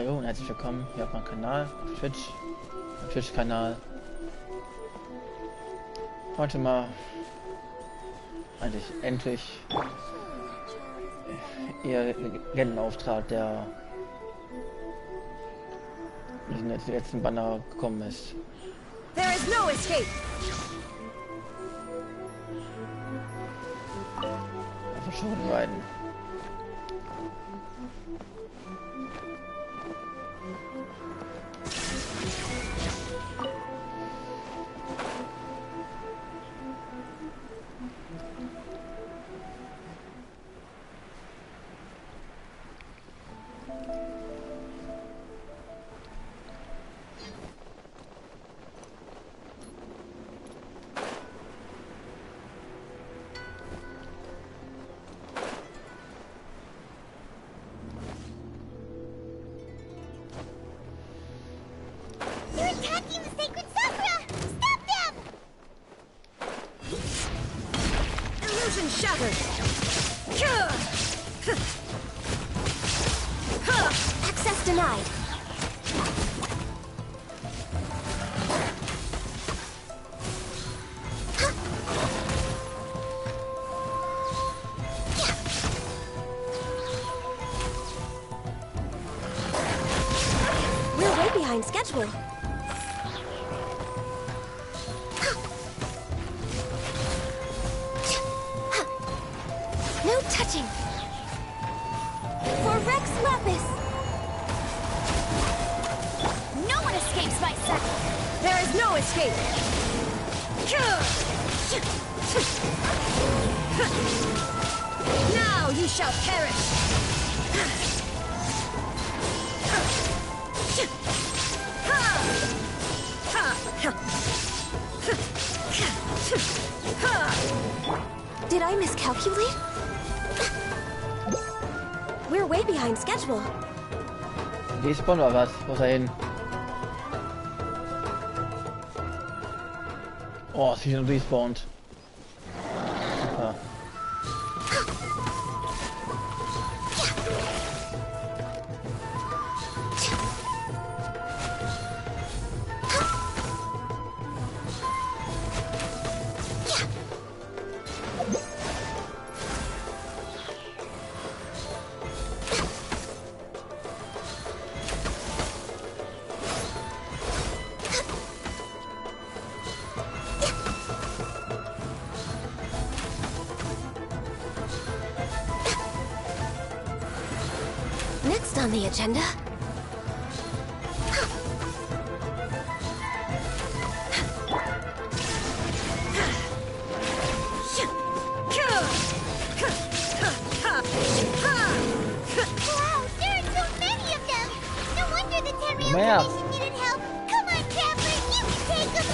Hallo und herzlich willkommen hier auf meinem Kanal, auf Twitch, am Twitch-Kanal. Heute mal eigentlich endlich ihr Legendenauftrag, der in den letzten Banner gekommen ist. There is no escape. Von Shogun Raiden. Access denied. We're way behind schedule. No touching. For Rex Lapis. No one escapes my sight. There is no escape. Now you shall perish. Did I miscalculate? We're way behind schedule. Despawn oder was? Wo ist er hin? Oh, ist wieder respawned. Super. Next on the agenda. Wow, there are so many of them! No wonder the Tenryou Man. Commission needed help! Come on, Trapper, you can take them!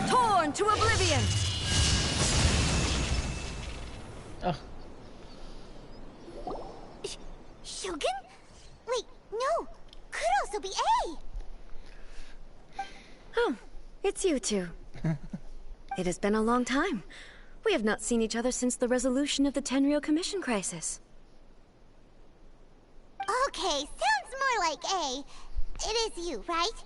Torn to oblivion. Ach, Shogun? Wait, no! Could also be A! Oh, it's you two. It has been a long time. We have not seen each other since the resolution of the Tenryou Commission crisis. Okay, sounds more like A. It is you, right?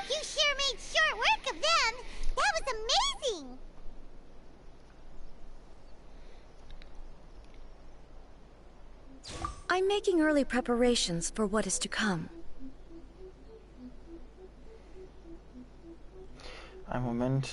You sure made short work of them! That was amazing! I'm making early preparations for what is to come. einen Moment.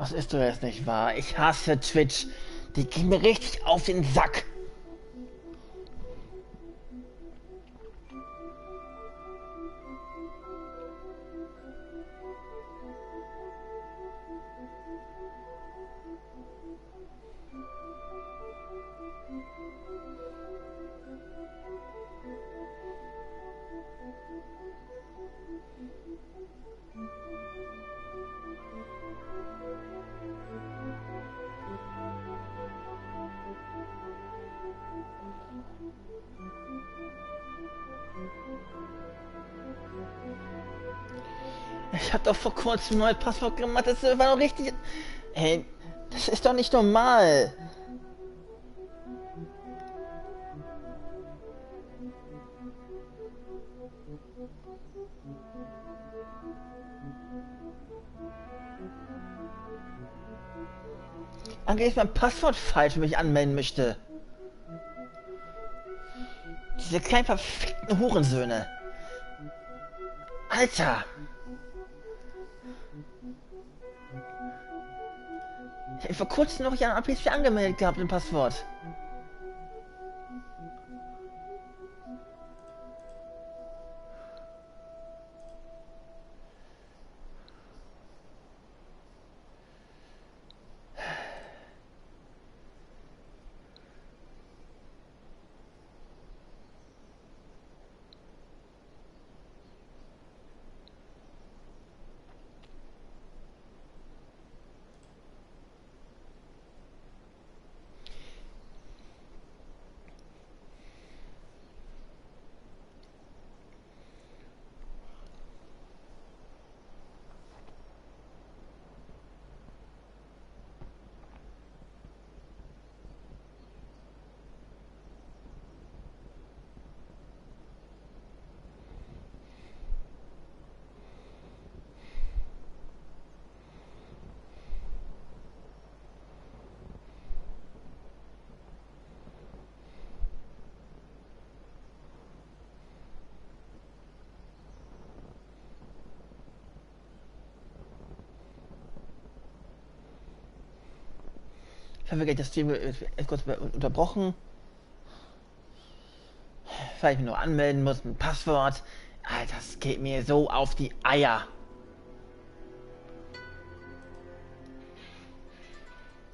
Was ist doch jetzt nicht wahr? Ich hasse Twitch. Die gehen mir richtig auf den Sack. Ich hab doch vor kurzem ein neues Passwort gemacht, das war doch richtig... Hey, das ist doch nicht normal. Angeblich ist mein Passwort falsch, wenn ich mich anmelden möchte. Diese kleinen verfickten Hurensöhne. Alter! Ich habe vor kurzem noch an PSP angemeldet gehabt, im Passwort. Ich habe wirklich das Stream kurz unterbrochen, weil ich mich nur anmelden muss mit Passwort. Alter, das geht mir so auf die Eier.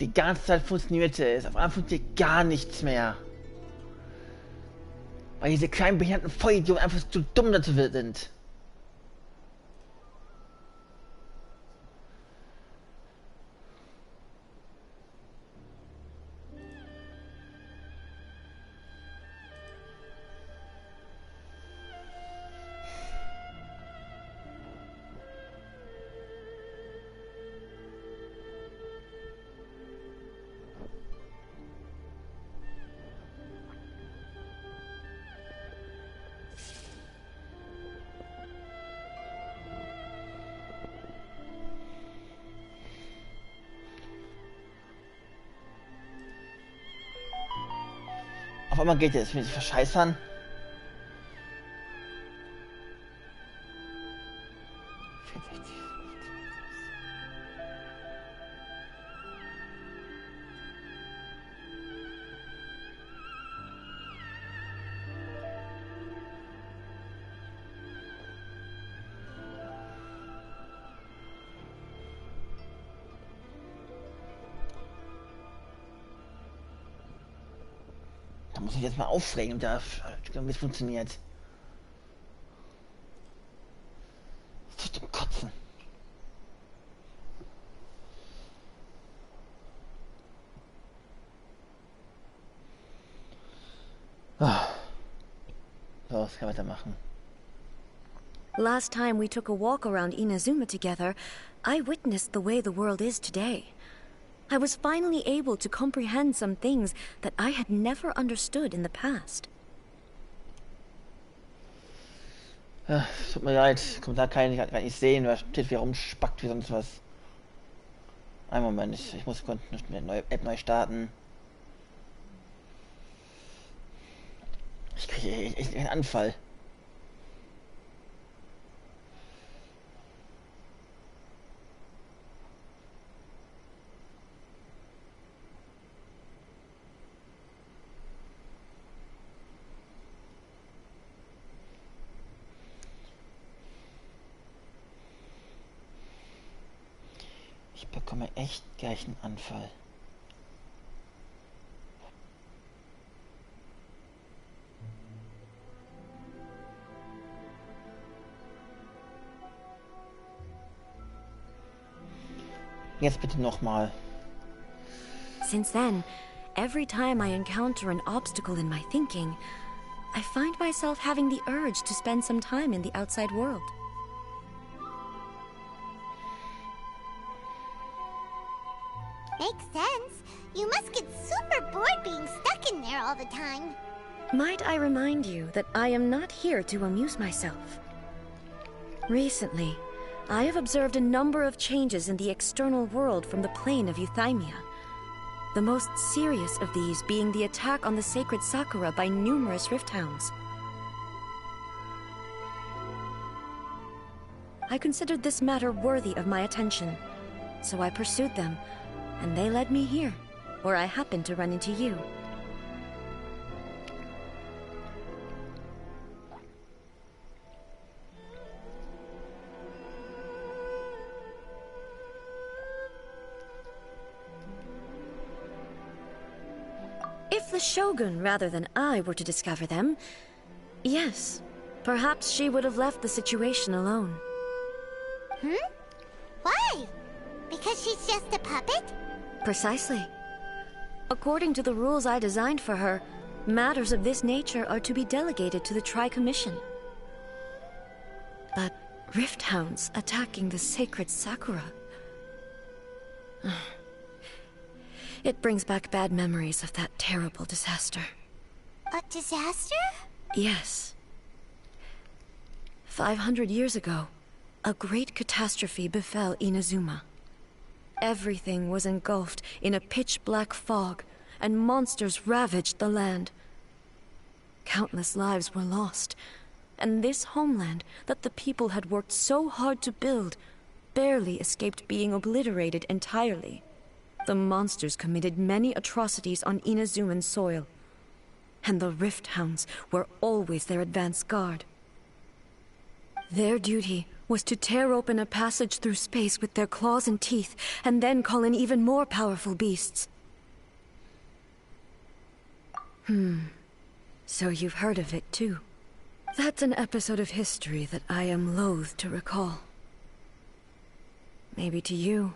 Die ganze Zeit funktionierte es, auf einmal funktioniert gar nichts mehr. Weil diese kleinen behinderten Vollidioten einfach zu dumm dazu sind. Auf einmal geht es, will ich verscheißern. Da muss ich jetzt mal aufregen, wie es funktioniert. Das ist zum Kotzen. So, ich kann weitermachen. Last time we took a walk around Inazuma together, I witnessed the way the world is today. I was finally able to comprehend some things that I had never understood in the past. Ja, tut mir leid, Kommentar kann ich nicht sehen, weil steht wie rumspackt wie sonst was. Einen Moment, ich muss eine neue App neu starten. Ich kriege echt einen Anfall. Ich bekomme echt gleich einen Anfall. Jetzt bitte nochmal. Since then, every time I encounter an obstacle in my thinking, I find myself having the urge to spend some time in the outside world. Makes sense. You must get super bored being stuck in there all the time. Might I remind you that I am not here to amuse myself? Recently, I have observed a number of changes in the external world from the plane of Euthymia. The most serious of these being the attack on the sacred Sakura by numerous rift hounds. I considered this matter worthy of my attention, so I pursued them, and they led me here, where I happened to run into you. If the Shogun rather than I were to discover them, yes, perhaps she would have left the situation alone. Why? Because she's just a puppet? Precisely. According to the rules I designed for her, matters of this nature are to be delegated to the Tri-Commission. But rift hounds attacking the sacred Sakura... It brings back bad memories of that terrible disaster. A disaster? Yes. 500 years ago, a great catastrophe befell Inazuma. Everything was engulfed in a pitch-black fog, and monsters ravaged the land. Countless lives were lost, and this homeland that the people had worked so hard to build barely escaped being obliterated entirely. The monsters committed many atrocities on Inazuman soil, and the Rift Hounds were always their advance guard. Their duty was to tear open a passage through space with their claws and teeth, and then call in even more powerful beasts. So you've heard of it too. That's an episode of history that I am loath to recall. Maybe to you,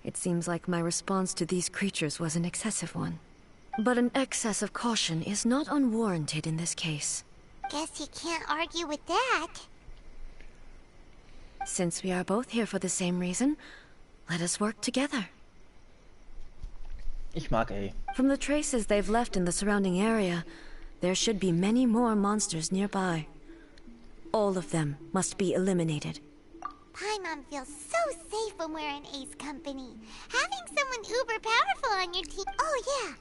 it seems like my response to these creatures was an excessive one. But an excess of caution is not unwarranted in this case. Guess you can't argue with that. Since we are both here for the same reason, let us work together. Ich mag A. From the traces they've left in the surrounding area, there should be many more monsters nearby. All of them must be eliminated. Paimon feels so safe when we're in Ace company. Having someone uber powerful on your team... Oh yeah,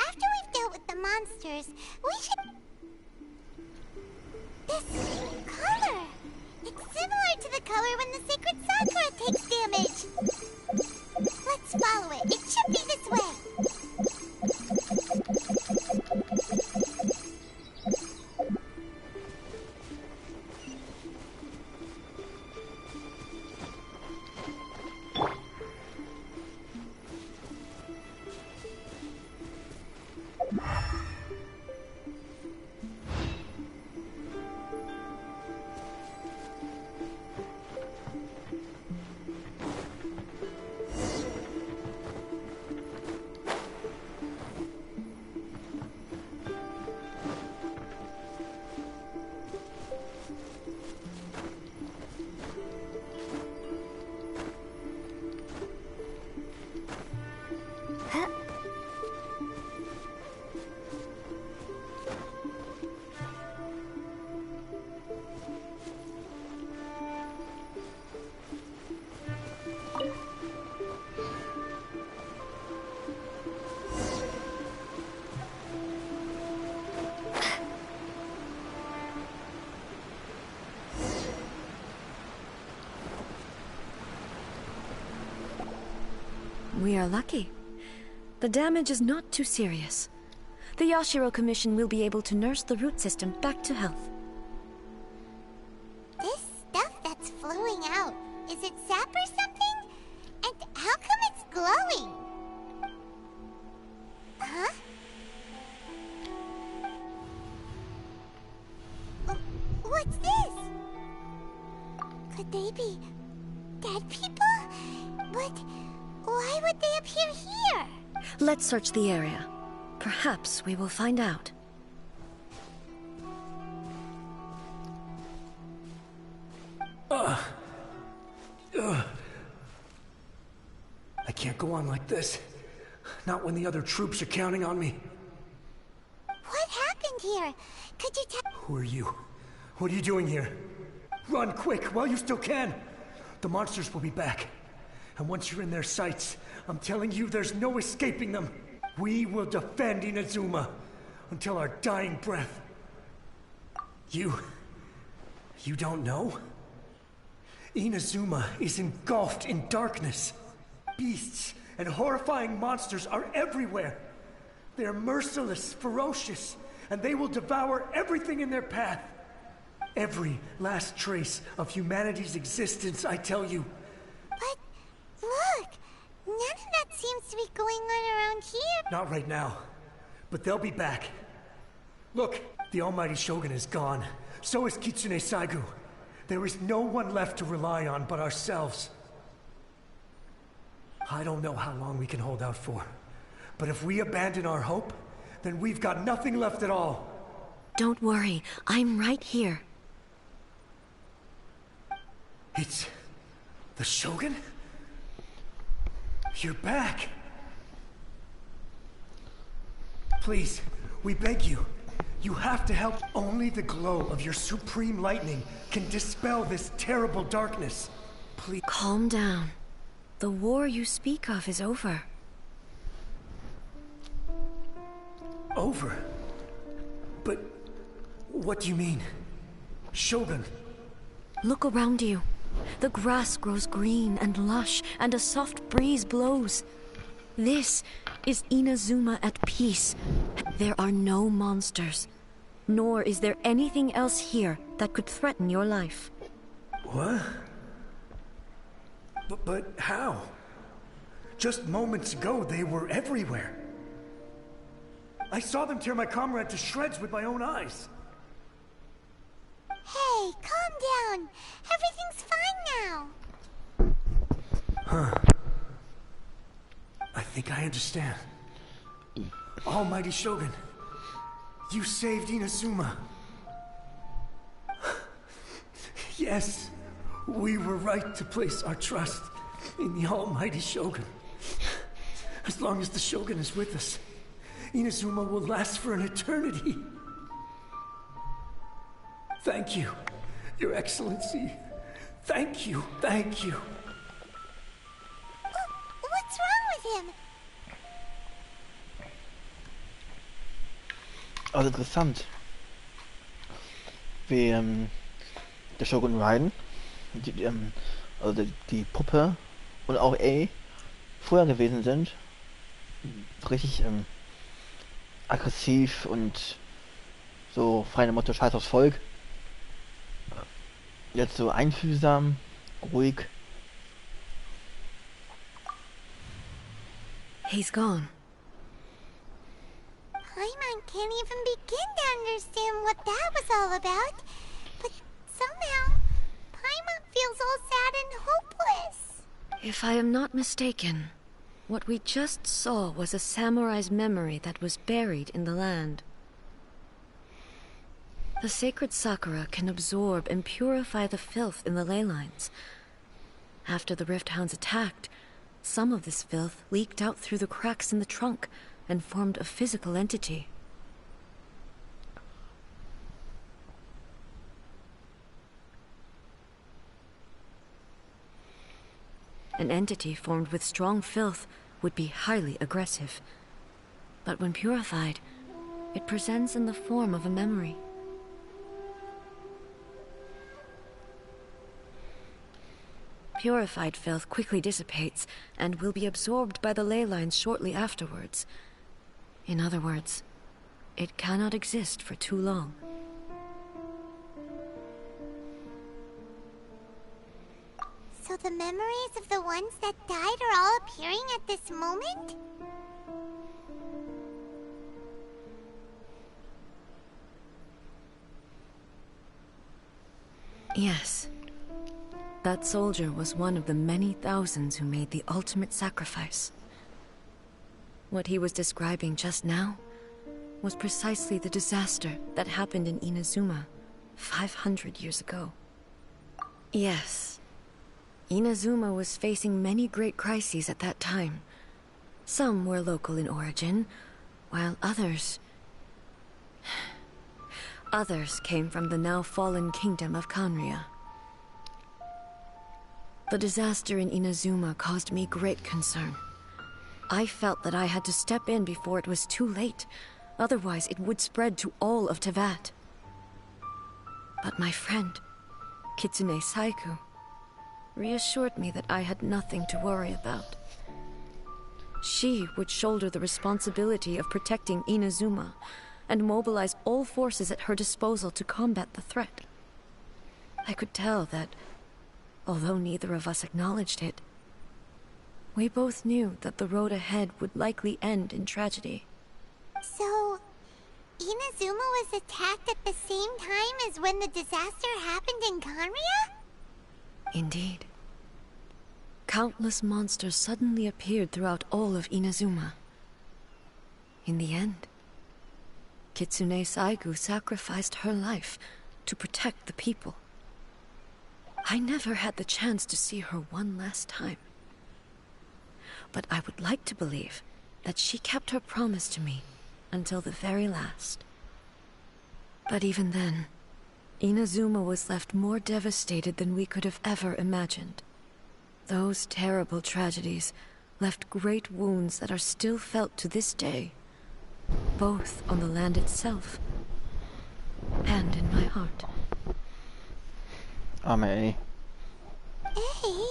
after we've dealt with the monsters, we should... This color! It's similar to the color when the sacred Sakura takes damage. Let's follow it. It should be this way. We are lucky. The damage is not too serious. The Yashiro Commission will be able to nurse the root system back to health. This stuff that's flowing out, is it sap or something? And how come Let's search the area. Perhaps we will find out. I can't go on like this. Not when the other troops are counting on me. What happened here? Could you tell? Who are you? What are you doing here? Run quick while you still can. The monsters will be back. And once you're in their sights, I'm telling you there's no escaping them. We will defend Inazuma until our dying breath. You don't know? Inazuma is engulfed in darkness. Beasts and horrifying monsters are everywhere. They are merciless, ferocious, and they will devour everything in their path. Every last trace of humanity's existence, I tell you. But look, none of that seems to be going on around here. Not right now, but they'll be back. Look, the almighty Shogun is gone. So is Kitsune Saigu. There is no one left to rely on but ourselves. I don't know how long we can hold out for, but if we abandon our hope, then we've got nothing left at all. Don't worry, I'm right here. It's the Shogun? You're back. Please, we beg you. You have to help. Only the glow of your supreme lightning can dispel this terrible darkness. Please. Calm down. The war you speak of is over. Over? But what do you mean? Shogun? Look around you. The grass grows green and lush, and a soft breeze blows. This is Inazuma at peace. There are no monsters, nor is there anything else here that could threaten your life. What? But how? Just moments ago, they were everywhere. I saw them tear my comrade to shreds with my own eyes. Hey, calm down. Everything's fine now. Huh. I think I understand. Almighty Shogun, you saved Inazuma. Yes, we were right to place our trust in the Almighty Shogun. As long as the Shogun is with us, Inazuma will last for an eternity. Thank you, Your Excellency. Thank you, thank you. What's wrong with him? Also interessant, wie der Shogun Raiden, also die Puppe und auch A früher gewesen sind. Richtig aggressiv und so frei nach dem Motto Scheiß aufs Volk. Jetzt so einfühlsam, ruhig. He's gone. Paimon can't even begin to understand what that was all about. But somehow, Paimon feels all sad and hopeless. If I am not mistaken, what we just saw was a samurai's memory that was buried in the land. The sacred sakura can absorb and purify the filth in the ley lines. After the Rift Hounds attacked, some of this filth leaked out through the cracks in the trunk and formed a physical entity. An entity formed with strong filth would be highly aggressive. But when purified, it presents in the form of a memory. Purified filth quickly dissipates and will be absorbed by the ley lines shortly afterwards. In other words, it cannot exist for too long. So the memories of the ones that died are all appearing at this moment? Yes. That soldier was one of the many thousands who made the ultimate sacrifice. What he was describing just now was precisely the disaster that happened in Inazuma 500 years ago. Yes, Inazuma was facing many great crises at that time. Some were local in origin, while others came from the now fallen kingdom of Kanria. The disaster in Inazuma caused me great concern. I felt that I had to step in before it was too late, otherwise it would spread to all of Teyvat. But my friend, Kitsune Saiku, reassured me that I had nothing to worry about. She would shoulder the responsibility of protecting Inazuma and mobilize all forces at her disposal to combat the threat. I could tell that, although neither of us acknowledged it, we both knew that the road ahead would likely end in tragedy. So, Inazuma was attacked at the same time as when the disaster happened in Kanria? Indeed. Countless monsters suddenly appeared throughout all of Inazuma. In the end, Kitsune Saigu sacrificed her life to protect the people. I never had the chance to see her one last time. But I would like to believe that she kept her promise to me until the very last. But even then, Inazuma was left more devastated than we could have ever imagined. Those terrible tragedies left great wounds that are still felt to this day, both on the land itself and in my heart. Amen. Hey?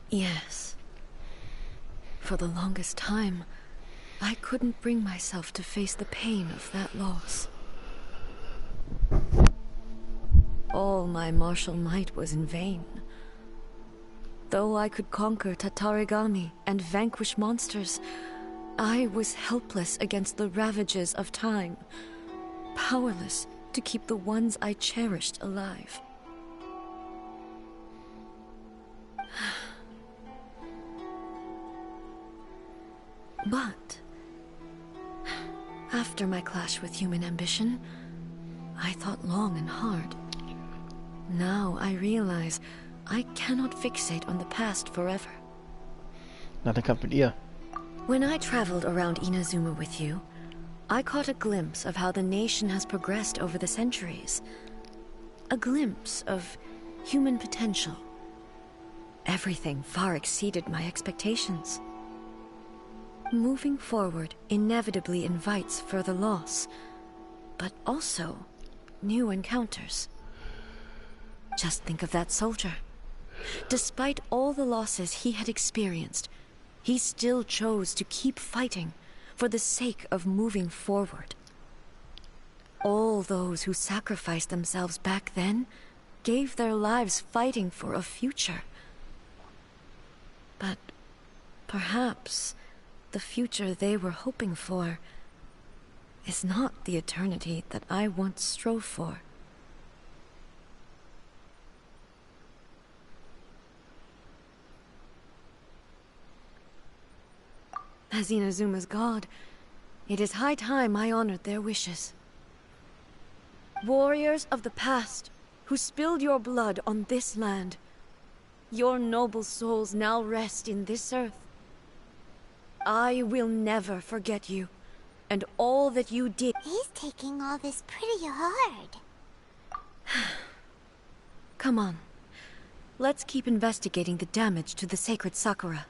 Yes. For the longest time, I couldn't bring myself to face the pain of that loss. All my martial might was in vain. Though I could conquer Tatarigami and vanquish monsters, I was helpless against the ravages of time, powerless to keep the ones I cherished alive. But after my clash with human ambition, I thought long and hard. Now I realize I cannot fixate on the past forever. Nach dem Kampf mit ihr. When I traveled around Inazuma with you, I caught a glimpse of how the nation has progressed over the centuries. A glimpse of human potential. Everything far exceeded my expectations. Moving forward inevitably invites further loss, but also new encounters. Just think of that soldier. Despite all the losses he had experienced, he still chose to keep fighting for the sake of moving forward. All those who sacrificed themselves back then gave their lives fighting for a future. But perhaps the future they were hoping for is not the eternity that I once strove for. As Inazuma's god, it is high time I honored their wishes. Warriors of the past, who spilled your blood on this land, your noble souls now rest in this earth. I will never forget you, and all that you did. He's taking all this pretty hard. Come on. Let's keep investigating the damage to the sacred Sakura.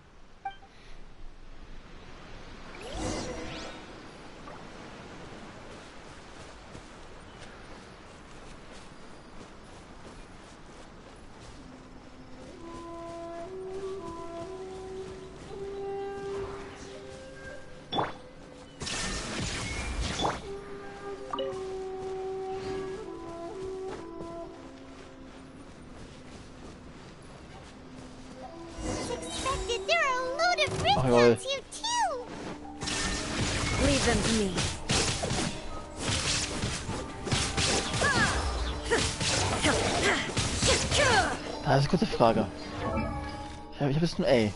Jawohl. You too. Leave them to me. Das ist eine gute Frage. Ich hab jetzt ein A.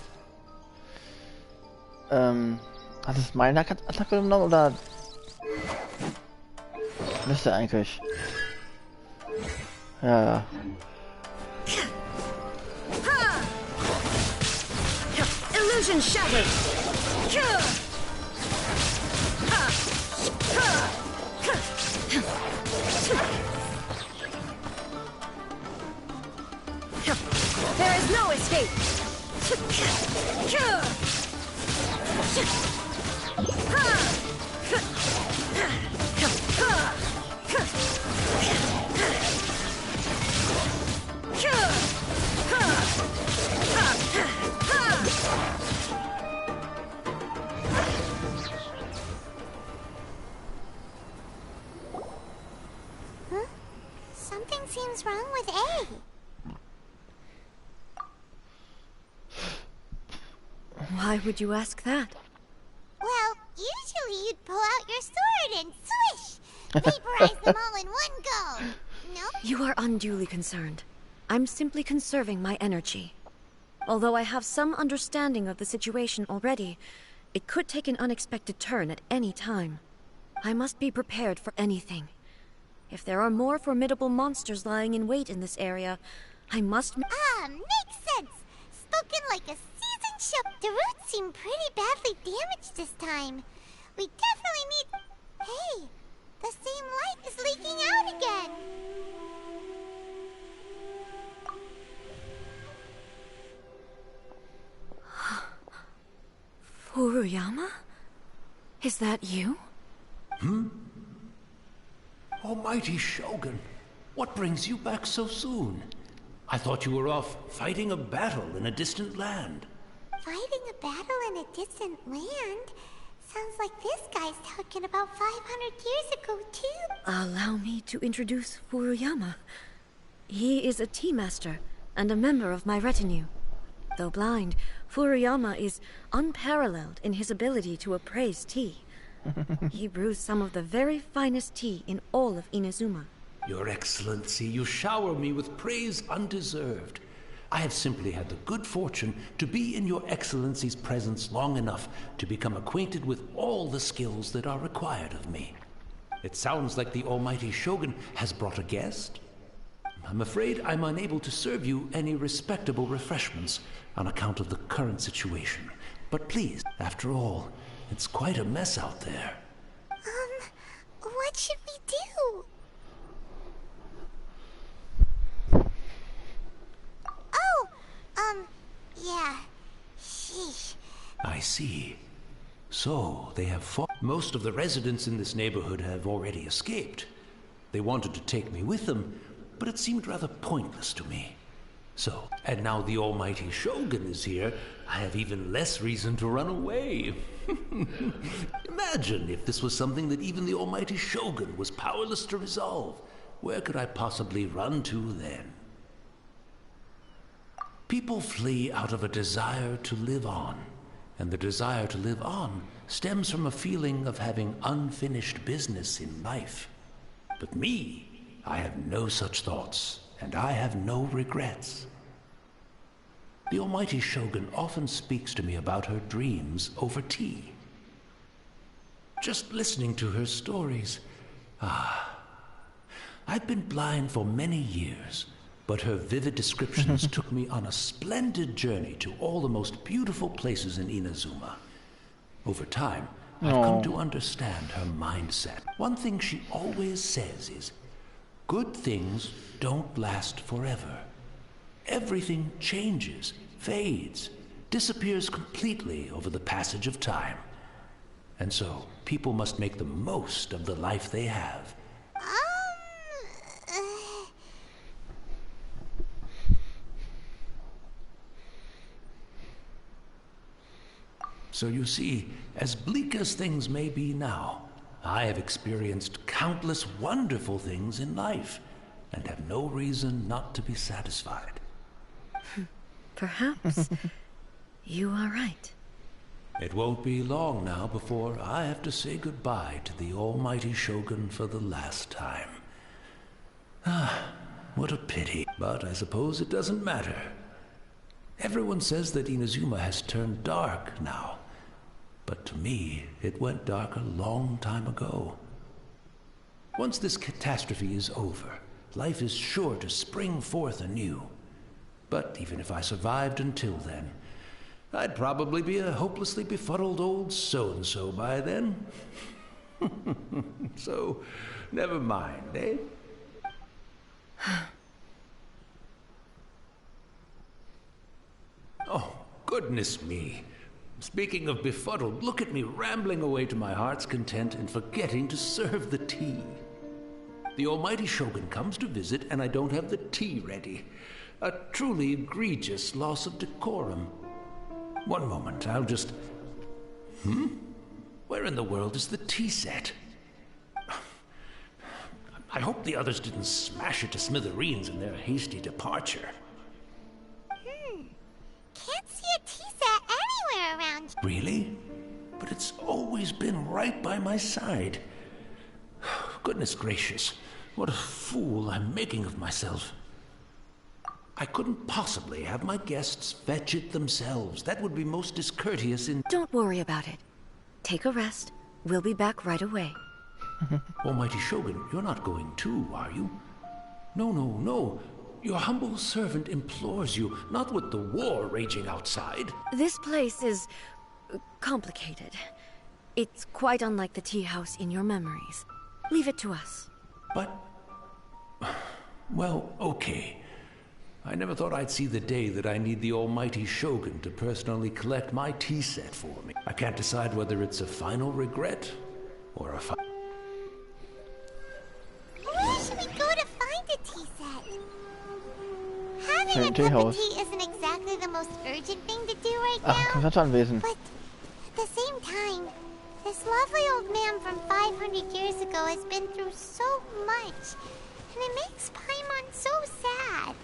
Hat es meine Attacke genommen oder müsste eigentlich? Ja. Illusion shattered. There is no escape. Something seems wrong with A. Why would you ask that? Well, usually you'd pull out your sword and swish! Vaporize them all in one go! No? You are unduly concerned. I'm simply conserving my energy. Although I have some understanding of the situation already, it could take an unexpected turn at any time. I must be prepared for anything. If there are more formidable monsters lying in wait in this area, I must... Makes sense! Spoken like a seasoned chef. The roots seem pretty badly damaged this time. We definitely need... Hey! The same light is leaking out again! Furuyama? Is that you? Almighty Shogun, what brings you back so soon? I thought you were off fighting a battle in a distant land. Fighting a battle in a distant land? Sounds like this guy's talking about 500 years ago, too. Allow me to introduce Furuyama. He is a tea master and a member of my retinue. Though blind, Furuyama is unparalleled in his ability to appraise tea. He brews some of the very finest tea in all of Inazuma. Your Excellency, you shower me with praise undeserved. I have simply had the good fortune to be in your Excellency's presence long enough to become acquainted with all the skills that are required of me. It sounds like the Almighty Shogun has brought a guest. I'm afraid I'm unable to serve you any respectable refreshments on account of the current situation. But please, after all, it's quite a mess out there. What should we do? Yeah. Sheesh. I see. So, they have fought. Most of the residents in this neighborhood have already escaped. They wanted to take me with them, but it seemed rather pointless to me. So, and now the Almighty Shogun is here, I have even less reason to run away. Imagine if this was something that even the Almighty Shogun was powerless to resolve. Where could I possibly run to then? People flee out of a desire to live on, and the desire to live on stems from a feeling of having unfinished business in life. But me, I have no such thoughts, and I have no regrets. The Almighty Shogun often speaks to me about her dreams over tea. Just listening to her stories, I've been blind for many years, but her vivid descriptions took me on a splendid journey to all the most beautiful places in Inazuma. Over time, I've come to understand her mindset. One thing she always says is, good things don't last forever. Everything changes, fades, disappears completely over the passage of time. And so, people must make the most of the life they have. So you see, as bleak as things may be now, I have experienced countless wonderful things in life, and have no reason not to be satisfied. Perhaps you are right. It won't be long now before I have to say goodbye to the Almighty Shogun for the last time. What a pity, but I suppose it doesn't matter. Everyone says that Inazuma has turned dark now, But to me, it went dark a long time ago. Once this catastrophe is over, life is sure to spring forth anew. But even if I survived until then, I'd probably be a hopelessly befuddled old so-and-so by then. So, never mind, eh? Oh, goodness me. Speaking of befuddled, look at me rambling away to my heart's content and forgetting to serve the tea. The almighty Shogun comes to visit and I don't have the tea ready. A truly egregious loss of decorum. One moment, I'll just... Where in the world is the tea set? I hope the others didn't smash it to smithereens in their hasty departure. Can't see a tea set anywhere around. Really? But it's always been right by my side. Goodness gracious, what a fool I'm making of myself. I couldn't possibly have my guests fetch it themselves. That would be most discourteous in... Don't worry about it. Take a rest. We'll be back right away. Almighty Shogun, you're not going too, are you? No, no, no. Your humble servant implores you, not with the war raging outside. This place is... complicated. It's quite unlike the tea house in your memories. Leave it to us. But... well, okay. I never thought I'd see the day that I need the almighty Shogun to personally collect my tea set for me. I can't decide whether it's a final regret or a Where should we go to find a tea set? Having a tea cup house. of tea isn't exactly the most urgent thing to do right Ach, now. Konzertanwesen. But at the same time, this lovely old man from 500 years ago has been through so much, and it makes Paimon so sad.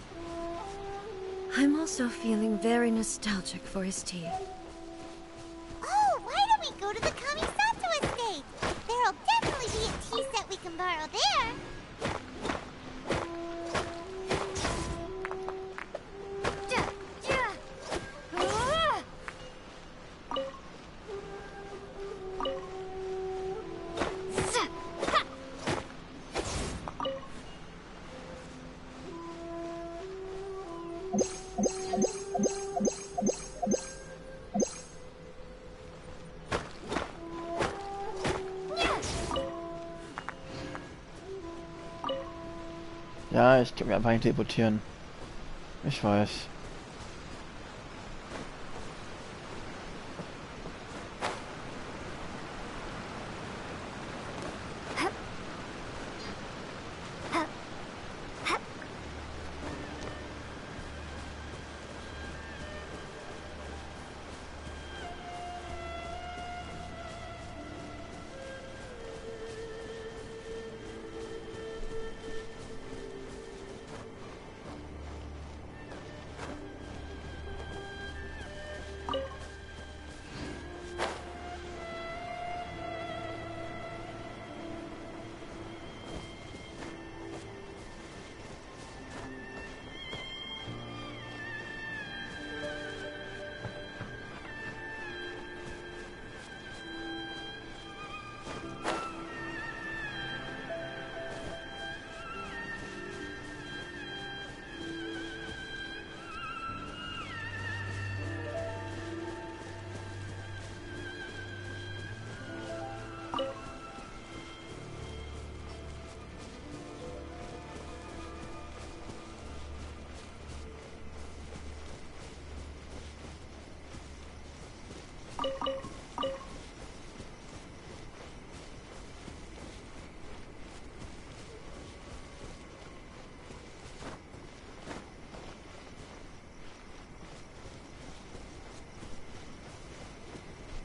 I'm also feeling very nostalgic for his tea. Oh, why don't we go to the Kamisato estate? There'll definitely be a tea set we can borrow there. Ja, ich kann mir einfach nicht teleportieren. Ich weiß.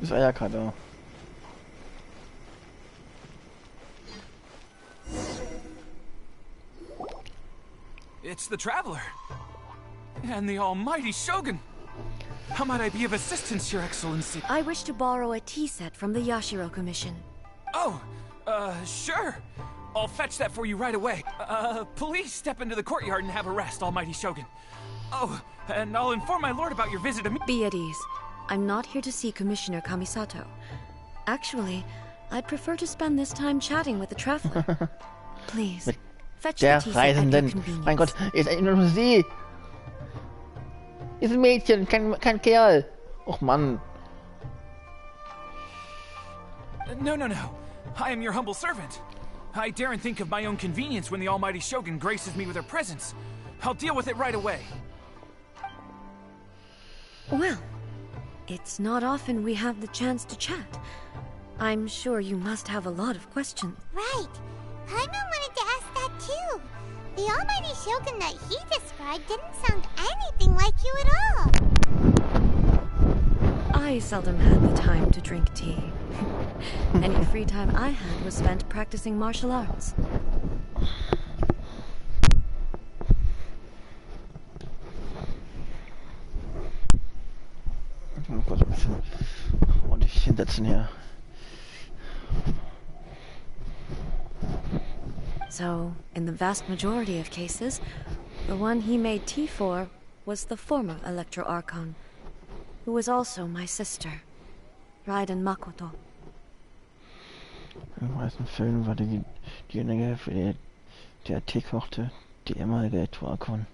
Ist Ayaka da. It's the Traveler. And the almighty Shogun. How might I be of assistance, Your Excellency? I wish to borrow a tea set from the Yashiro Commission. Oh, sure. I'll fetch that for you right away. Please step into the courtyard and have a rest, almighty Shogun. Oh, and I'll inform my lord about your visit to me. Be at ease. I'm not here to see Commissioner Kamisato. Actually, I'd prefer to spend this time chatting with the traveler. Please, fetch the Der tea set at your Reisenden. convenience. Mein Gott, ist eigentlich nur sie. Ist ein Mädchen, kein Kerl. Och Mann. No. I am your humble servant. I daren't think of my own convenience when the almighty Shogun graces me with her presence. I'll deal with it right away. Well, it's not often we have the chance to chat. I'm sure you must have a lot of questions. Right. Paimon wanted to ask that too. The almighty Shogun that he described didn't sound anything like you at all. I seldom had the time to drink tea. Any free time I had was spent practicing martial arts. Oh Gott, ein bisschen ordentlich hinsetzen hier. So, in the vast majority of cases, the one he made tea for was the former Electro Archon, who was also my sister, Raiden Makoto. Im meisten Fällen war diejenige, für die der Tee kochte, die ehemalige Electro-Archon.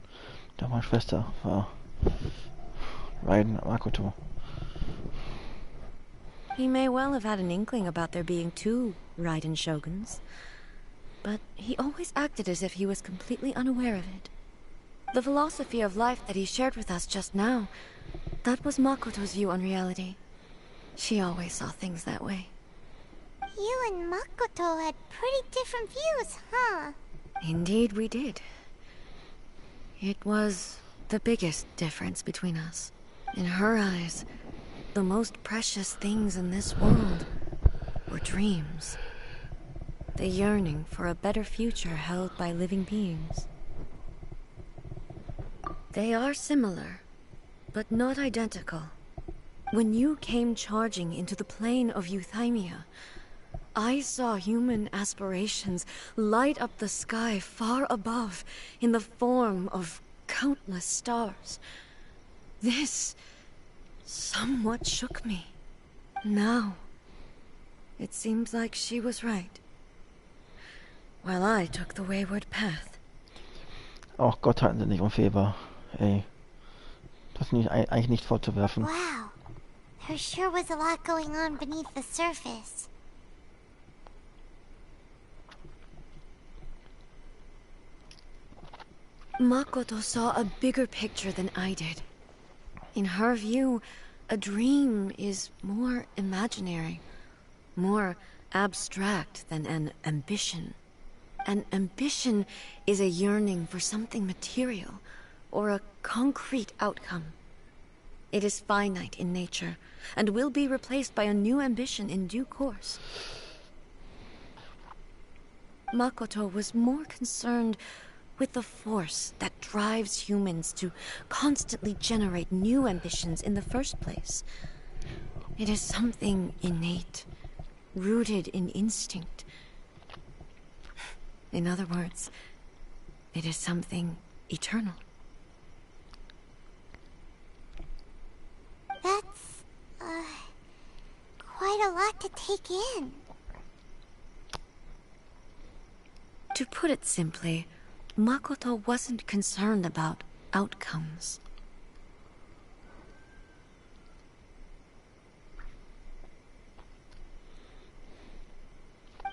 Da meine Schwester war Raiden Makoto. He may well have had an inkling about there being two Raiden Shoguns, but he always acted as if he was completely unaware of it. The philosophy of life that he shared with us just now, that was Makoto's view on reality. She always saw things that way. You and Makoto had pretty different views, huh? Indeed we did. It was the biggest difference between us. In her eyes, the most precious things in this world were dreams. The yearning for a better future held by living beings. They are similar, but not identical. When you came charging into the plane of Euthymia, I saw human aspirations light up the sky far above in the form of countless stars. This somewhat shook me. Now, it seems like she was right, while I took the wayward path. Auch Gottheiten sind nicht unfehlbar. Ey. Das ist eigentlich nicht vorzuwerfen. Wow. There sure was a lot going on beneath the surface. Makoto saw a bigger picture than I did. In her view, a dream is more imaginary, more abstract than an ambition. An ambition is a yearning for something material, or a concrete outcome. It is finite in nature, and will be replaced by a new ambition in due course. Makoto was more concerned with the force that drives humans to constantly generate new ambitions in the first place. It is something innate, rooted in instinct. In other words, it is something eternal. That's, quite a lot to take in. To put it simply, Makoto wasn't concerned about outcomes.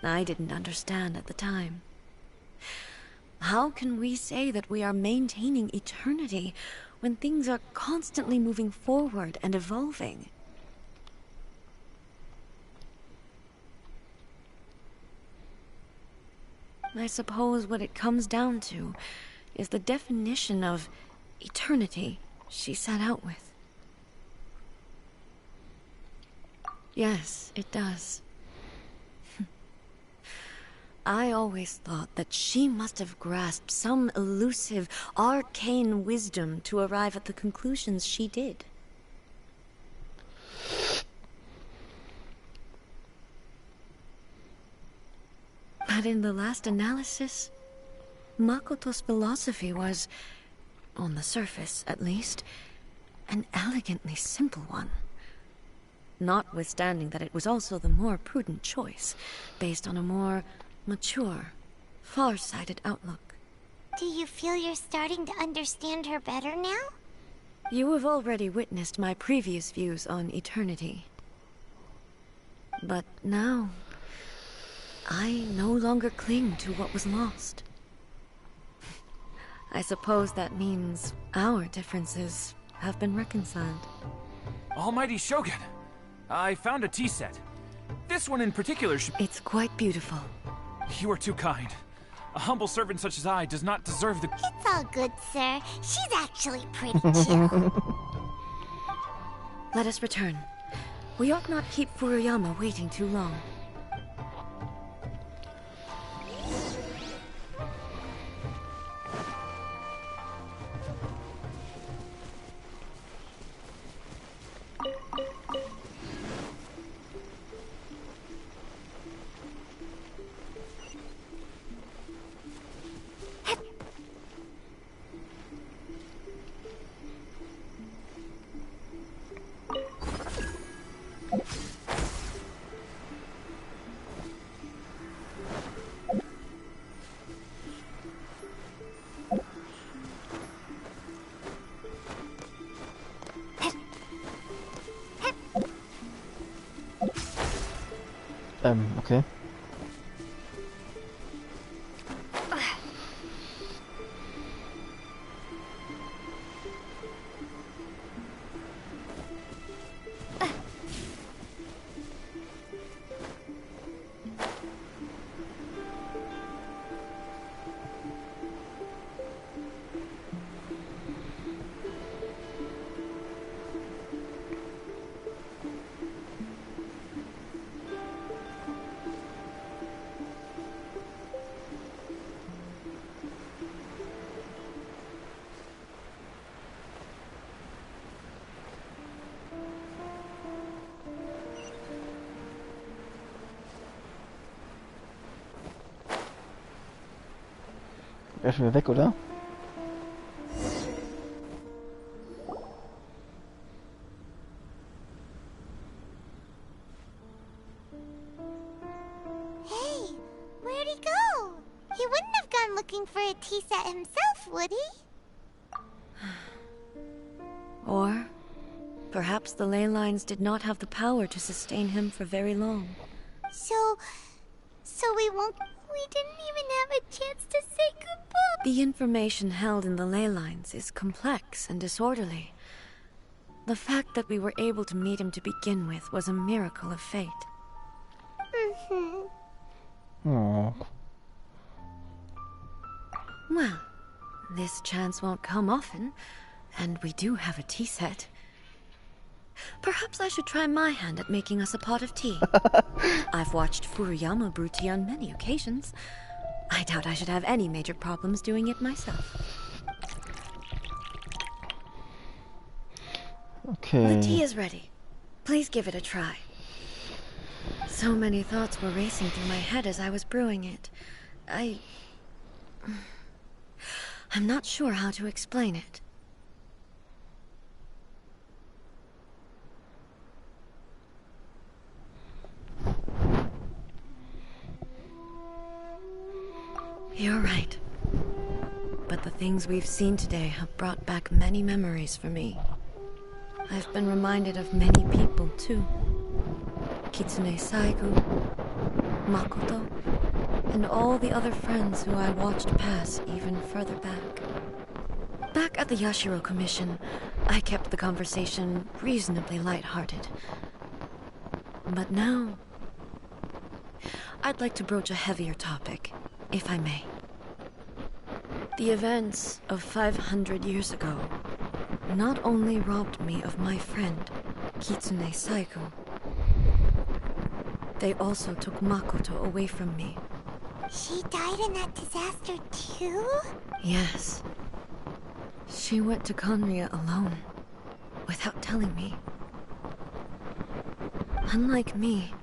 I didn't understand at the time. How can we say that we are maintaining eternity when things are constantly moving forward and evolving? I suppose what it comes down to is the definition of eternity she set out with. Yes, it does. I always thought that she must have grasped some elusive, arcane wisdom to arrive at the conclusions she did. But in the last analysis, Makoto's philosophy was, on the surface at least, an elegantly simple one. notwithstanding that it was also the more prudent choice, based on a more mature, far-sighted outlook. Do you feel you're starting to understand her better now? You have already witnessed my previous views on eternity. But now, I no longer cling to what was lost. I suppose that means our differences have been reconciled. Almighty Shogun, I found a tea set. This one in particular should... It's quite beautiful. You are too kind. A humble servant such as I does not deserve the... It's all good, sir. She's actually pretty chill. Let us return. We ought not keep Furuyama waiting too long. Okay. Er ist schon wieder weg, oder? Hey, where'd he go? He wouldn't have gone looking for a tea set himself, would he? Or perhaps the ley lines did not have the power to sustain him for very long. So we didn't even have a chance to say goodbye. The information held in the ley lines is complex and disorderly. The fact that we were able to meet him to begin with was a miracle of fate. Oh. Well, this chance won't come often, and we do have a tea set. Perhaps I should try my hand at making us a pot of tea. I've watched Furuyama brew tea on many occasions. I doubt I should have any major problems doing it myself. Okay. The tea is ready. Please give it a try. So many thoughts were racing through my head as I was brewing it. I'm not sure how to explain it. You're right. But the things we've seen today have brought back many memories for me. I've been reminded of many people, too. Kitsune Saigu, Makoto, and all the other friends who I watched pass even further back. Back at the Yashiro Commission, I kept the conversation reasonably lighthearted. But now, I'd like to broach a heavier topic, if I may. The events of 500 years ago not only robbed me of my friend, Kitsune Saigu, they also took Makoto away from me. She died in that disaster too? Yes. She went to Conria alone, without telling me. Unlike me,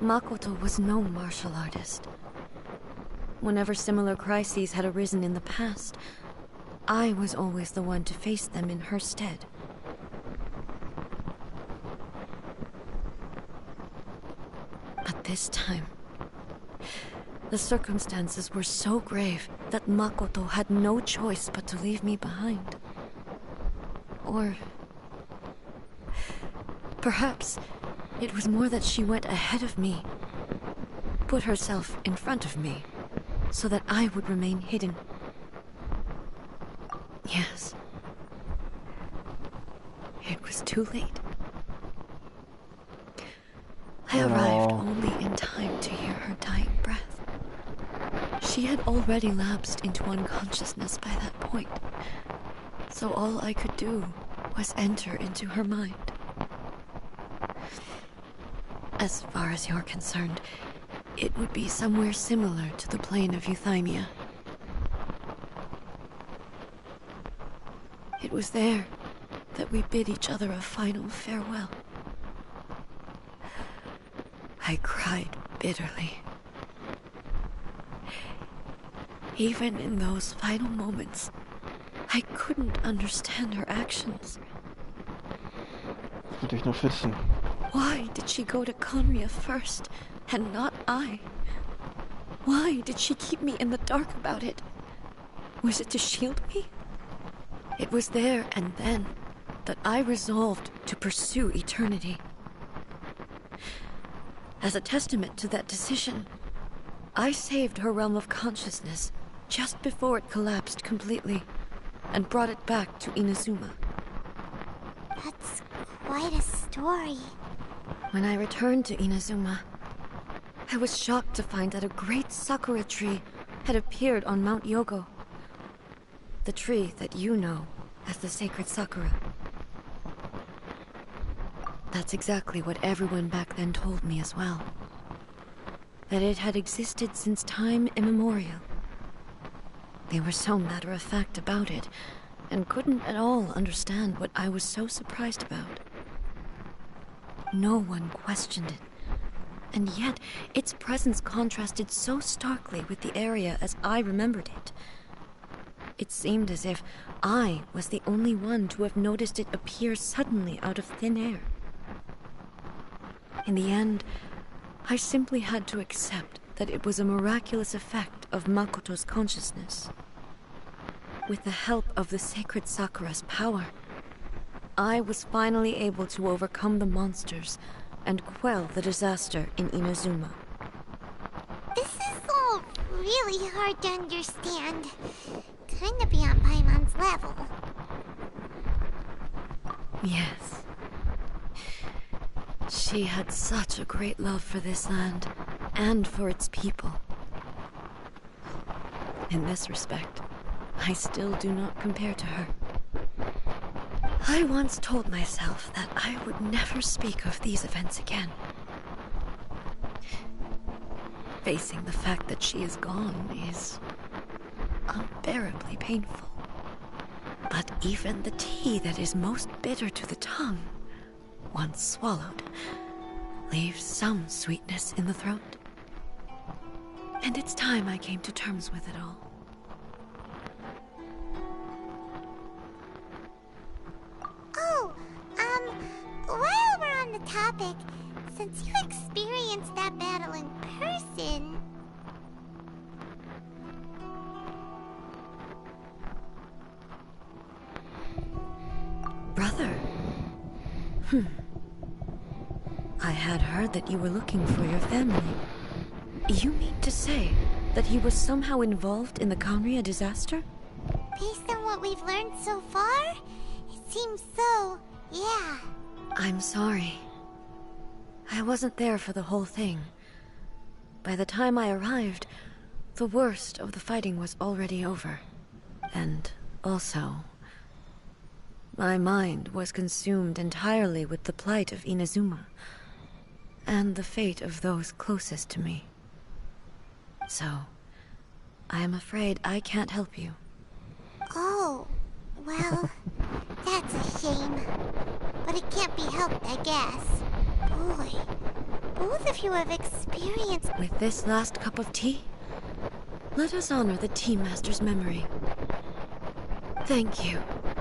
Makoto was no martial artist. Whenever similar crises had arisen in the past, I was always the one to face them in her stead. this time, the circumstances were so grave that Makoto had no choice but to leave me behind. Or perhaps it was more that she went ahead of me, put herself in front of me, so that I would remain hidden. Yes. It was too late. I arrived only in time to hear her dying breath. She had already lapsed into unconsciousness by that point, so all I could do was enter into her mind. As far as you're concerned, it would be somewhere similar to the plane of Euthymia. It was there that we bid each other a final farewell. I cried bitterly. Even in those final moments, I couldn't understand her actions. Würde ich noch wissen. Why did she go to Conria first, and not I? Why did she keep me in the dark about it? Was it to shield me? It was there and then that I resolved to pursue eternity. As a testament to that decision, I saved her realm of consciousness just before it collapsed completely, and brought it back to Inazuma. That's quite a story. When I returned to Inazuma, I was shocked to find that a great sakura tree had appeared on Mount Yogo. The tree that you know as the sacred sakura. That's exactly what everyone back then told me as well. That it had existed since time immemorial. They were so matter-of-fact about it, and couldn't at all understand what I was so surprised about. No one questioned it, and yet its presence contrasted so starkly with the area as I remembered it. It seemed as if I was the only one to have noticed it appear suddenly out of thin air. In the end, I simply had to accept that it was a miraculous effect of Makoto's consciousness. With the help of the sacred Sakura's power, I was finally able to overcome the monsters and quell the disaster in Inazuma. This is all really hard to understand. Kinda beyond Paimon's level. Yes. She had such a great love for this land, and for its people. In this respect, I still do not compare to her. I once told myself that I would never speak of these events again. Facing the fact that she is gone is unbearably painful. But even the tea that is most bitter to the tongue, once swallowed, leaves some sweetness in the throat. And it's time I came to terms with it all. Oh, while we're on the topic, since you experienced that battle in person... Brother? I had heard that you were looking for your family. You mean to say that he was somehow involved in the Conria disaster? Based on what we've learned so far, it seems so, yeah. I'm sorry. I wasn't there for the whole thing. By the time I arrived, the worst of the fighting was already over. And also, my mind was consumed entirely with the plight of Inazuma, and the fate of those closest to me. So, I am afraid I can't help you. Oh, well, that's a shame. But it can't be helped, I guess. Boy, both of you have experienced... With this last cup of tea, let us honor the Tea Master's memory. Thank you,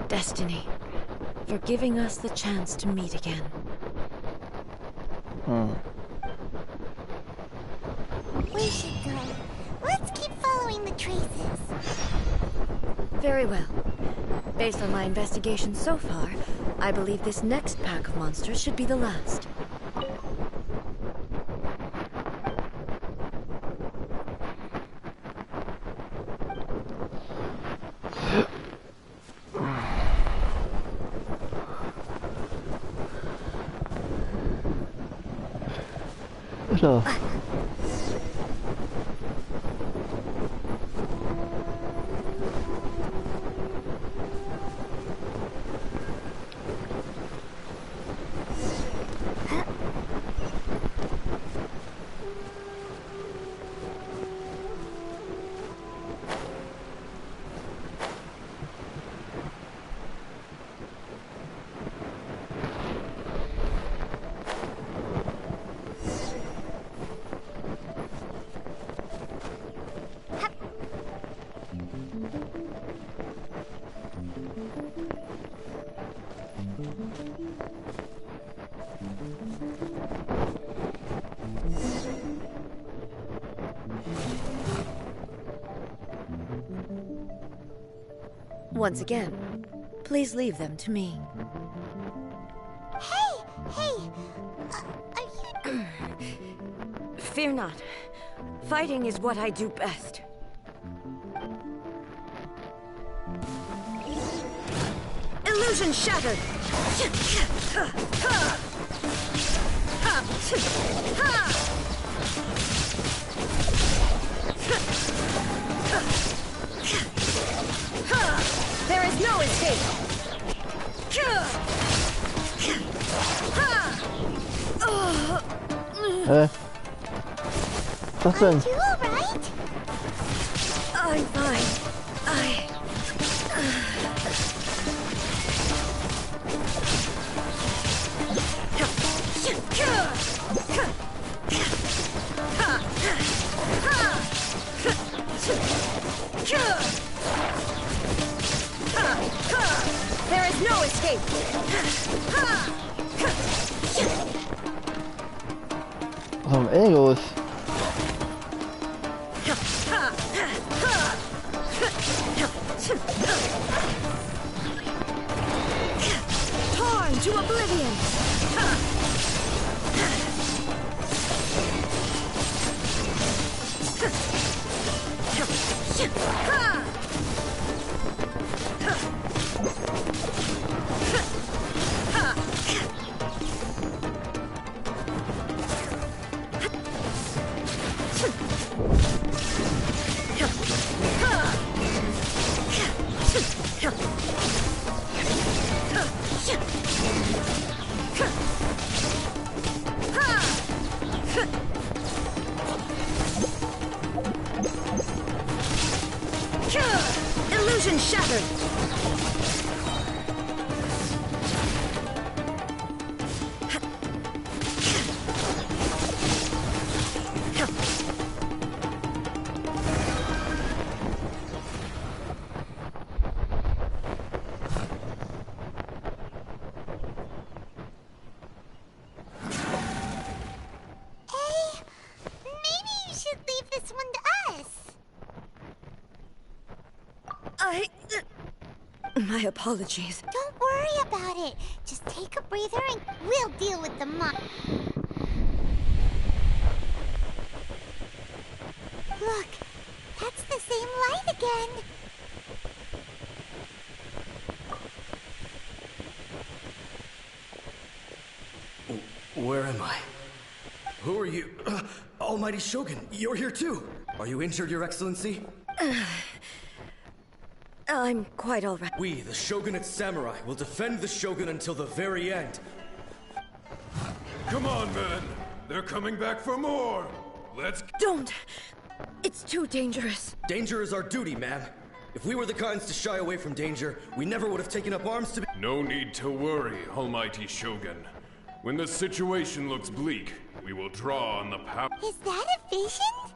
Destiny, for giving us the chance to meet again. we should go. Let's keep following the traces. Very well. Based on my investigation so far, I believe this next pack of monsters should be the last. So. Once again, please leave them to me. Hey, are you... Fear not. Fighting is what I do best. Illusion shattered! There is no escape! Was denn? You alright? I'm fine. There is no escape! Was ist am Ende los? Torn to oblivion! Illusion shattered! My apologies. Don't worry about it. Just take a breather and we'll deal with the monk. Look, that's the same light again. Where am I? Who are you? Almighty Shogun, you're here too. Are you injured, Your Excellency? I'm quite all right. We, the Shogunate Samurai, will defend the Shogun until the very end. Come on, men. They're coming back for more. Let's... Don't! It's too dangerous. Danger is our duty, ma'am. If we were the kinds to shy away from danger, we never would have taken up arms to be... No need to worry, Almighty Shogun. When the situation looks bleak, we will draw on the power... Is that a vision?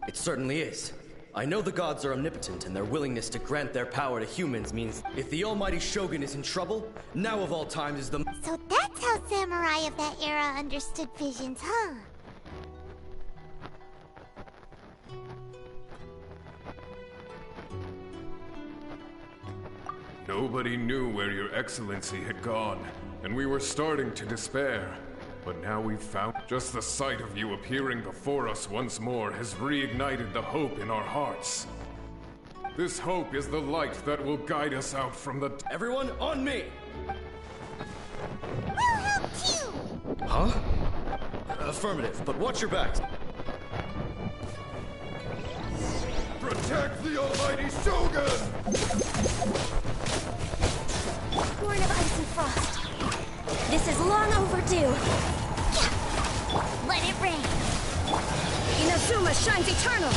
It certainly is. I know the gods are omnipotent, and their willingness to grant their power to humans means if the Almighty Shogun is in trouble, now of all times is the... So that's how samurai of that era understood visions, huh? Nobody knew where your excellency had gone, and we were starting to despair. But now we've found just the sight of you appearing before us once more has reignited the hope in our hearts. This hope is the light that will guide us out from the... Everyone, on me! We'll help too! Huh? Affirmative, but watch your backs. Protect the almighty Shogun! Born of ice and frost. This is long overdue. Let it rain. Inazuma shines eternal!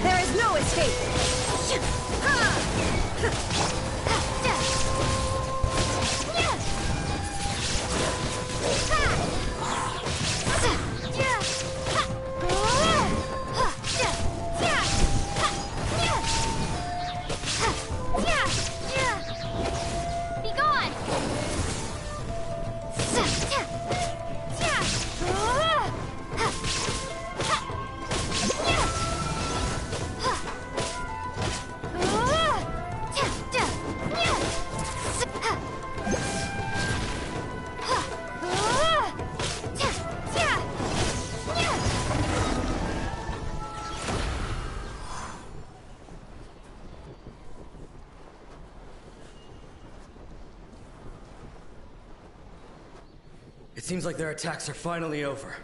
There is no escape! Be gone! It seems like their attacks are finally over.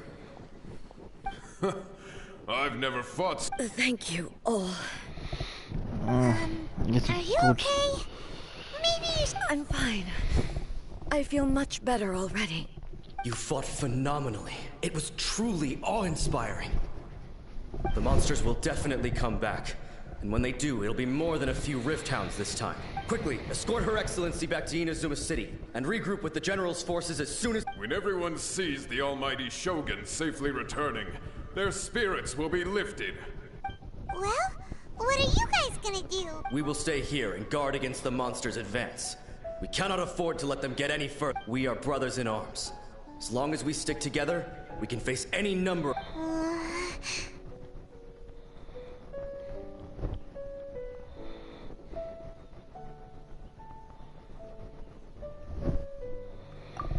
I've never fought... Thank you all. Jetzt Are you gut. okay? Maybe you should... I'm fine. I feel much better already. You fought phenomenally. It was truly awe-inspiring. The monsters will definitely come back. And when they do, it'll be more than a few Rift Hounds this time. Quickly, escort Her Excellency back to Inazuma City, and regroup with the General's forces as soon as... When everyone sees the almighty Shogun safely returning, their spirits will be lifted. Well, what are you guys gonna do? We will stay here and guard against the monsters' advance. We cannot afford to let them get any further. We are brothers in arms. As long as we stick together, we can face any number...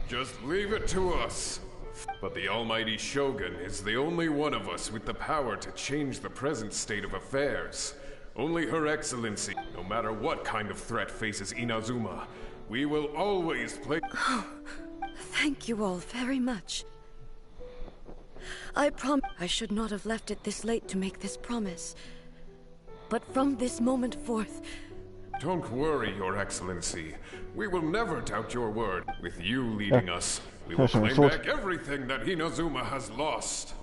Just leave it to us. But the almighty Shogun is the only one of us with the power to change the present state of affairs. Only Her Excellency, no matter what kind of threat faces Inazuma, we will always play... Thank you all very much. I should not have left it this late to make this promise. But from this moment forth... Don't worry, Your Excellency. We will never doubt your word. With you leading us, we will claim back everything that Inazuma has lost.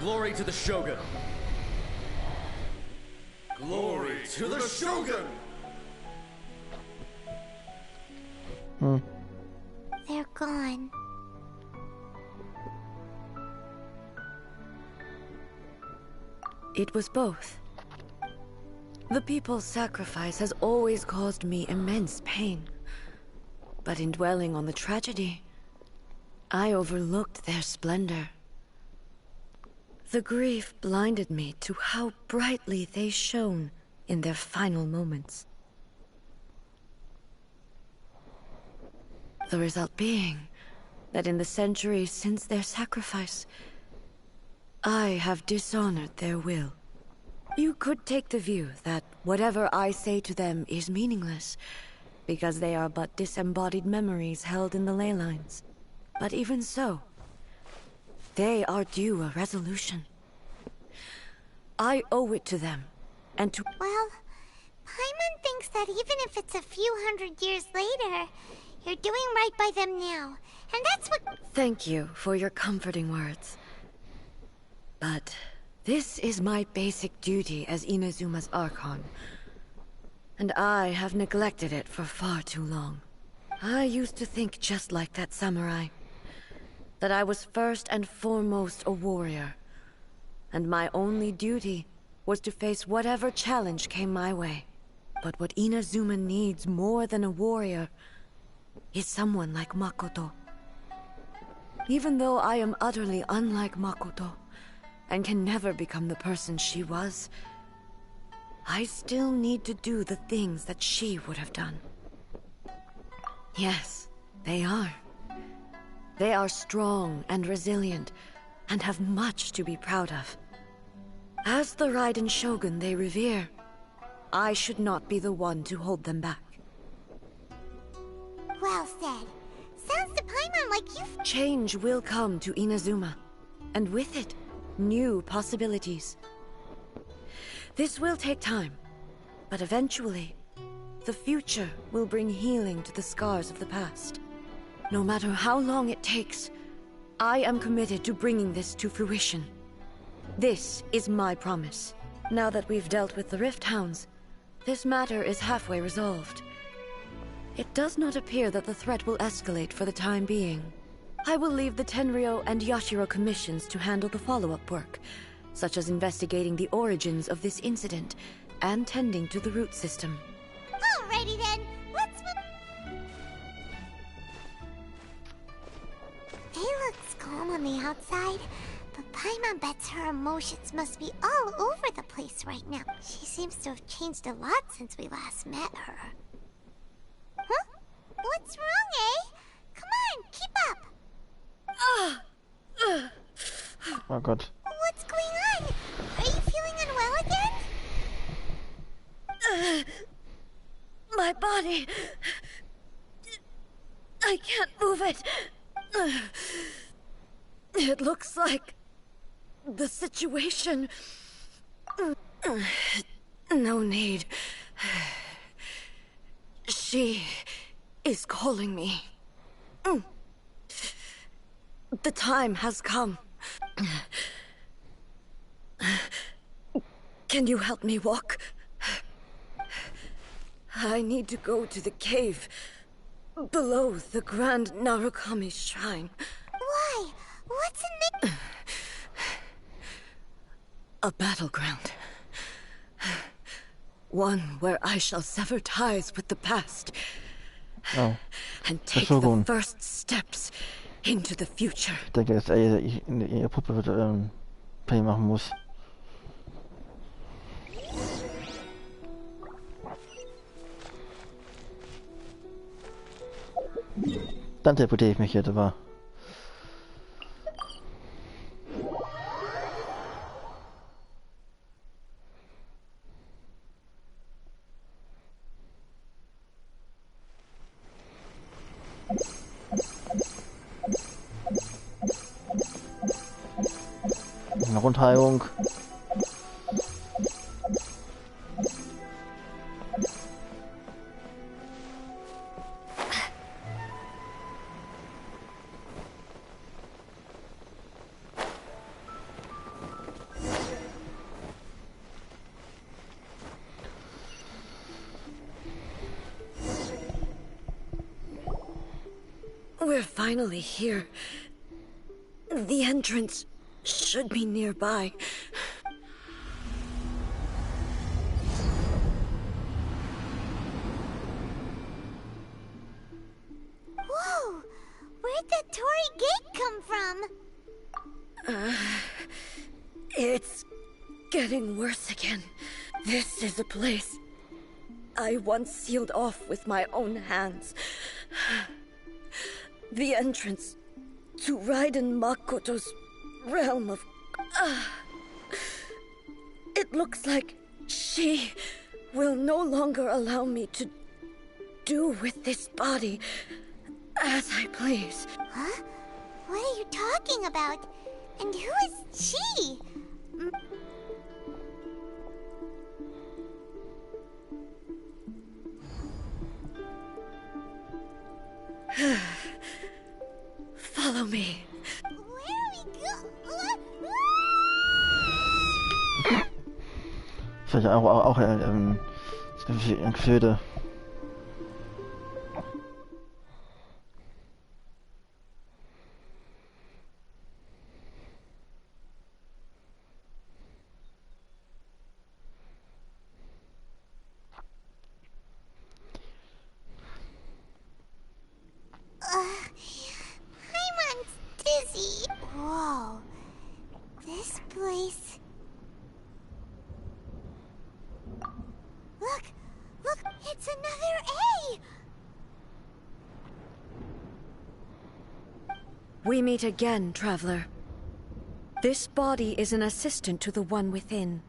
Glory to the Shogun! Glory to the Shogun! They're gone. It was both. The people's sacrifice has always caused me immense pain. But in dwelling on the tragedy, I overlooked their splendor. The grief blinded me to how brightly they shone in their final moments. The result being that in the centuries since their sacrifice, I have dishonored their will. You could take the view that whatever I say to them is meaningless, because they are but disembodied memories held in the ley lines. But even so, they are due a resolution. I owe it to them, and to... Well, Paimon thinks that even if it's a few hundred years later, you're doing right by them now. And that's what... Thank you for your comforting words. But this is my basic duty as Inazuma's Archon. And I have neglected it for far too long. I used to think just like that samurai. That I was first and foremost a warrior. And my only duty was to face whatever challenge came my way. But what Inazuma needs more than a warrior is someone like Makoto. Even though I am utterly unlike Makoto, and can never become the person she was, I still need to do the things that she would have done. Yes, they are. They are strong and resilient, and have much to be proud of. As the Raiden Shogun they revere, I should not be the one to hold them back. Well said. Sounds to Paimon like you've... Change will come to Inazuma, and with it, new possibilities. This will take time, but eventually, the future will bring healing to the scars of the past. No matter how long it takes, I am committed to bringing this to fruition. This is my promise. Now that we've dealt with the Rift Hounds, this matter is halfway resolved. It does not appear that the threat will escalate for the time being. I will leave the Tenryo and Yashiro commissions to handle the follow-up work, such as investigating the origins of this incident and tending to the root system. Alrighty then, let's move... It looks calm on the outside, but Paimon bets her emotions must be all over the place right now. She seems to have changed a lot since we last met her. Huh? What's wrong, eh? Come on, keep up! Oh God. What's going on? Are you feeling unwell again? My body... I can't move it. It looks like... the situation... No need. She is calling me. The time has come. Can you help me walk? I need to go to the cave below the Grand Narukami Shrine. Why? What's in the... A battleground. One where I shall sever ties with the past. Oh. And take the Shogun. first steps into the future. Ich denke, dass er in ihre Puppe wird, Play machen muss. Dann teleportiere ich mich jetzt aber. Eine Rundheilung. We're finally here. The entrance should be nearby. Whoa! Where'd the Torii Gate come from? It's getting worse again. This is a place I once sealed off with my own hands. The entrance to Raiden Makoto's realm of... It looks like she will no longer allow me to do with this body as I please. Huh? What are you talking about? And who is she? Follow me. Where are we go? Vielleicht auch Gefilde. Paimon's dizzy. Whoa. this place? Look! Look! It's another A! We meet again, traveler. This body is an assistant to the one within,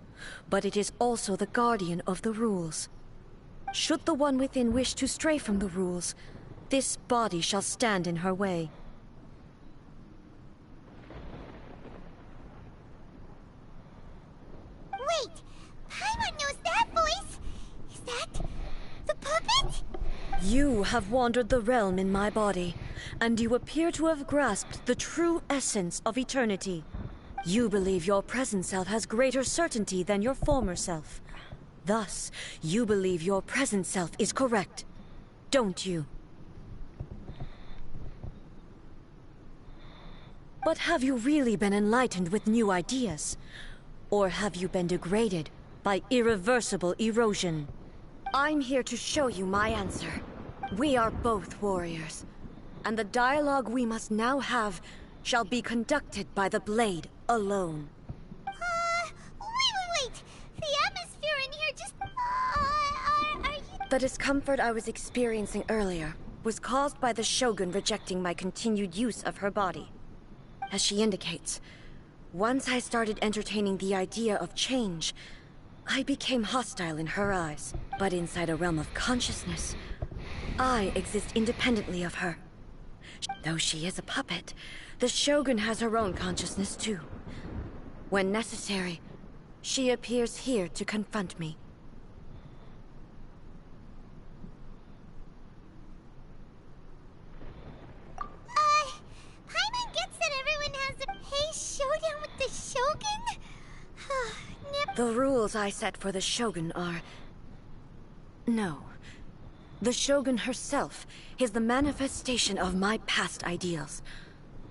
but it is also the guardian of the rules. Should the one within wish to stray from the rules, this body shall stand in her way. Wait! Paimon knows that voice! Is that the puppet? You have wandered the realm in my body, and you appear to have grasped the true essence of eternity. You believe your present self has greater certainty than your former self. Thus, you believe your present self is correct, don't you? But have you really been enlightened with new ideas? Or have you been degraded by irreversible erosion? I'm here to show you my answer. We are both warriors, and the dialogue we must now have shall be conducted by the blade alone. Wait! The atmosphere in here just... are you... The discomfort I was experiencing earlier was caused by the Shogun rejecting my continued use of her body. As she indicates, once I started entertaining the idea of change, I became hostile in her eyes. But inside a realm of consciousness, I exist independently of her. Though she is a puppet, the Shogun has her own consciousness too. When necessary, she appears here to confront me. Paimon gets that everyone has a pay showdown with the Shogun? The rules I set for the Shogun are... No. The Shogun herself is the manifestation of my past ideals.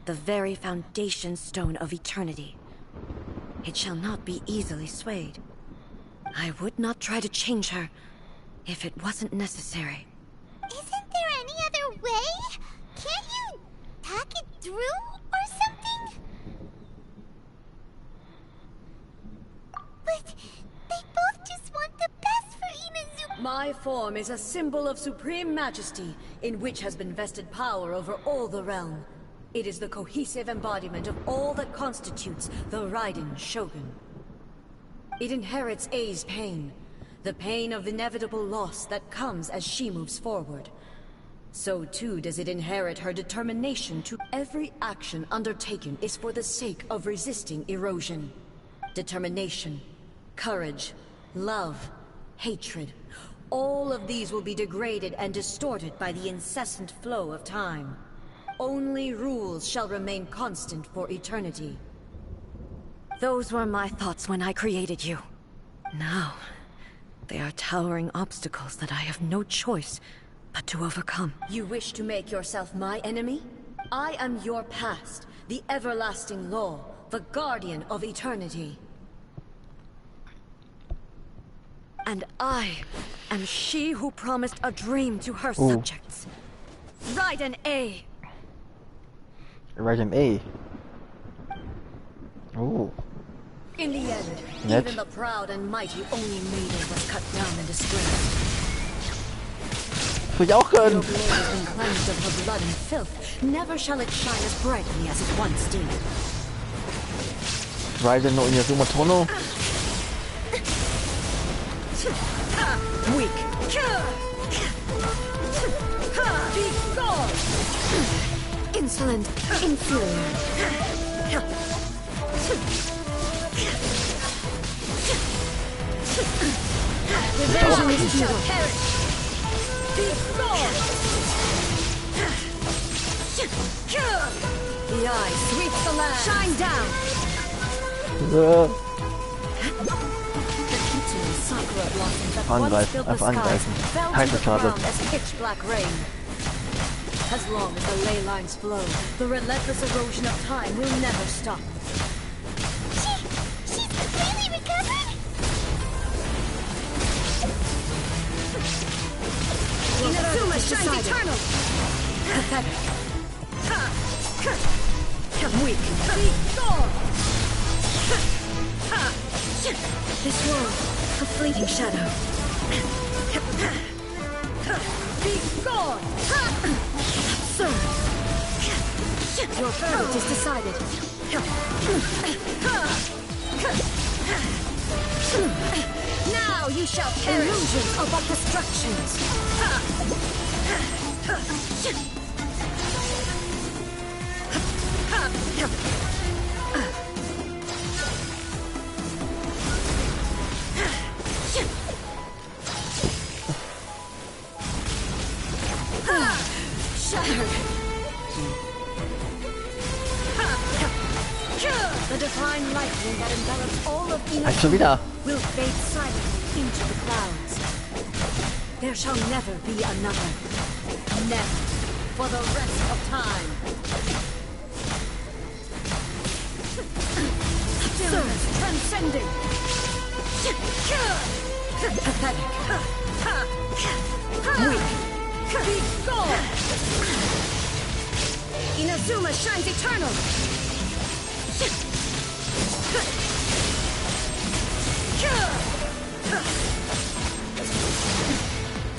The very foundation stone of eternity. It shall not be easily swayed. I would not try to change her if it wasn't necessary. Isn't there any other way? Can't you talk it through or something? But they both just want the best for Inazuma. My form is a symbol of supreme majesty, in which has been vested power over all the realm. It is the cohesive embodiment of all that constitutes the Raiden Shogun. It inherits A's pain, the pain of inevitable loss that comes as she moves forward. So too does it inherit her determination to... Every action undertaken is for the sake of resisting erosion. Determination, courage, love, hatred. All of these will be degraded and distorted by the incessant flow of time. Only rules shall remain constant for eternity. Those were my thoughts when I created you. Now, they are towering obstacles that I have no choice but to overcome. You wish to make yourself my enemy? I am your past, the everlasting law, the guardian of eternity. And I am she who promised a dream to her subjects. Raiden A. Raiden A. Oh. In the end, Nett. even the proud and mighty Oni Maiden was cut down and disgraced. Will ich auch können. Your blade has been cleansed of her blood and filth. Never shall it shine as brightly as it once did. Raiden no Inazuma Tono. Weak. Be gone! Insolent, inferior. Evasion is futile. Be gone! The eye sweeps the land. Shine down! Sakura blossoms that once filled the skies fell to the ground as pitch-black rain. As long as the ley lines flow, the relentless erosion of time will never stop. She's completely recovered? Inazuma shines eternal! Pathetic. Weak. Be gone! This world, a fleeting shadow. Be gone! Absurd! Your verdict is decided. Now you shall perish! Illusions are but distractions. Shattered. The divine lightning that envelops all of Inazuma will fade silently into the clouds. There shall never be another. Never. For the rest of time. Absurd. Transcending. Pathetic. Weak. Be gone! Inazuma shines eternal!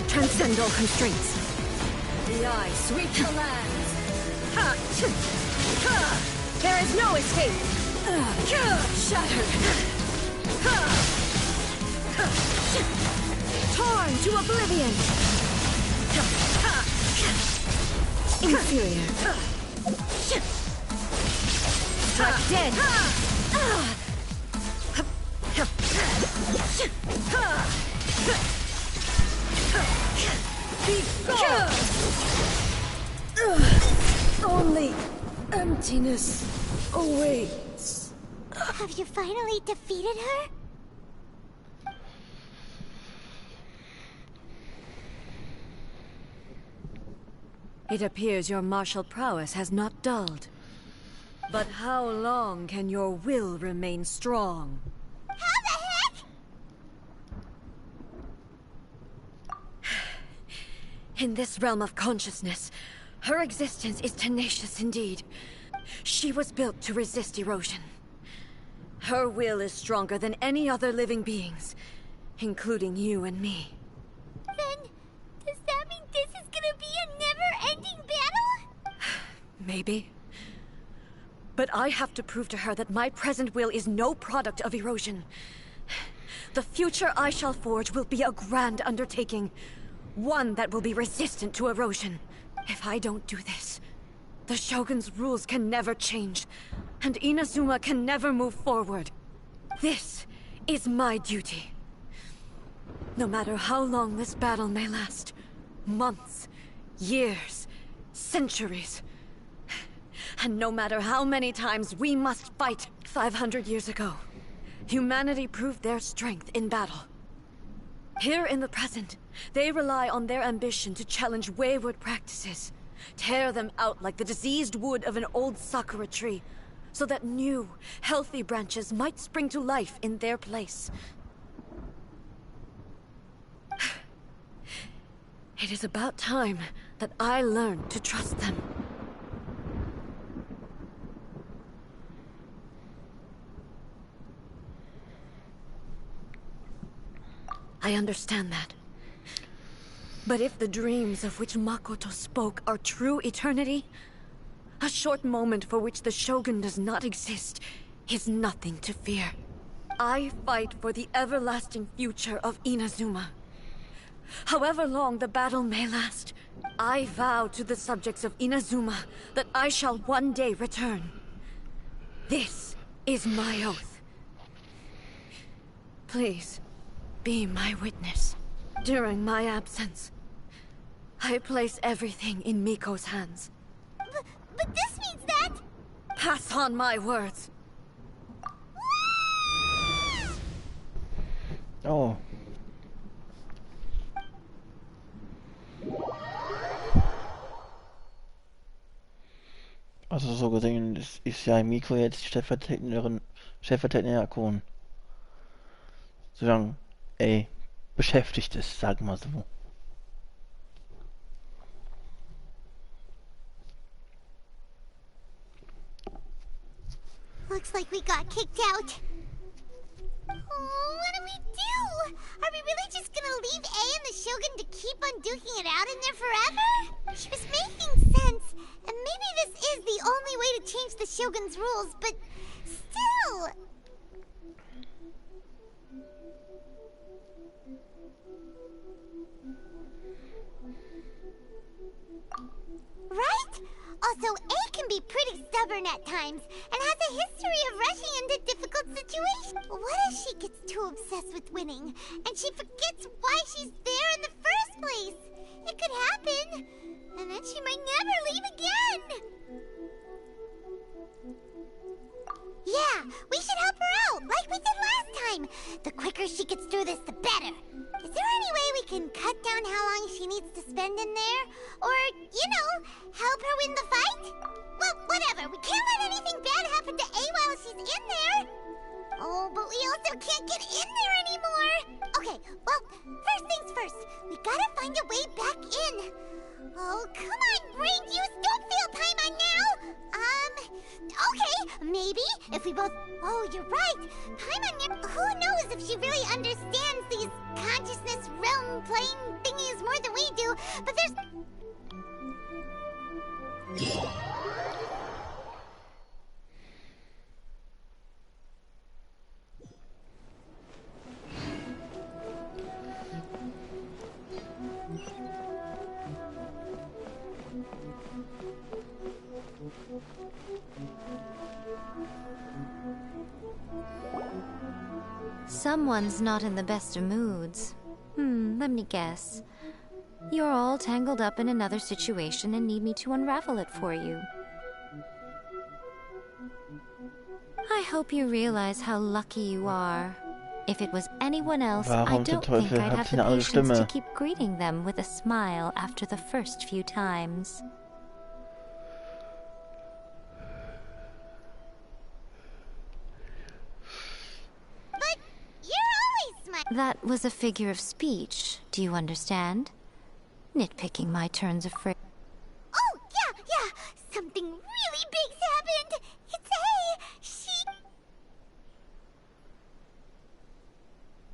Transcend all constraints. The eye sweep the lands. There is no escape. Shattered. Torn to oblivion. Inferior. Strike dead. Be gone. Only emptiness awaits. Have you finally defeated her? It appears your martial prowess has not dulled. But how long can your will remain strong? How the heck? In this realm of consciousness, her existence is tenacious indeed. She was built to resist erosion. Her will is stronger than any other living being's, including you and me. Then, does that mean this is gonna be a never-ending battle? Maybe. But I have to prove to her that my present will is no product of erosion. The future I shall forge will be a grand undertaking. One that will be resistant to erosion. If I don't do this, the Shogun's rules can never change, and Inazuma can never move forward. This is my duty. No matter how long this battle may last, months, years, centuries, and no matter how many times we must fight. 500 years ago, humanity proved their strength in battle. Here in the present, they rely on their ambition to challenge wayward practices, tear them out like the diseased wood of an old sakura tree, so that new, healthy branches might spring to life in their place. It is about time that I learn to trust them. I understand that. But if the dreams of which Makoto spoke are true eternity, a short moment for which the Shogun does not exist is nothing to fear. I fight for the everlasting future of Inazuma. However long the battle may last, I vow to the subjects of Inazuma that I shall one day return. This is my oath. Please, be my witness. During my absence, I place everything in Miko's hands. But this means that... Pass on my words. Oh. Also so gesehen ist ja Miko jetzt stellvertretender Akon. Solange, beschäftigt ist, sagen wir so. Looks like we got kicked out. Oh, what do we do? Are we really just gonna leave A and the Shogun to keep on duking it out in there forever? She was making sense, and maybe this is the only way to change the Shogun's rules, but still... Right? Also, A can be pretty stubborn at times, and has a history of rushing into difficult situations. What if she gets too obsessed with winning, and she forgets why she's there in the first place? It could happen, and then she might never leave again. Yeah, we should help her out, like we did last time. The quicker she gets through this, the better. Is there any way we can cut down how long she needs to spend in there? Or, you know, help her win the fight? Well, whatever. We can't let anything bad happen to A while she's in there. Oh, but we also can't get in there anymore. Okay, well, first things first. We gotta find a way back in. Oh, come on, brain juice. Don't fail Paimon now. Okay, maybe if we both... Oh, you're right. Paimon, who knows if she really understands these consciousness realm playing thingies more than we do, but there's... Someone's not in the best of moods. Let me guess. You're all tangled up in another situation and need me to unravel it for you. I hope you realize how lucky you are. If it was anyone else, I don't think I'd have the patience to keep greeting them with a smile after the first few times. That was a figure of speech. Do you understand? Nitpicking my turns of phrase. Oh, yeah. Something really big's happened. It's A. She...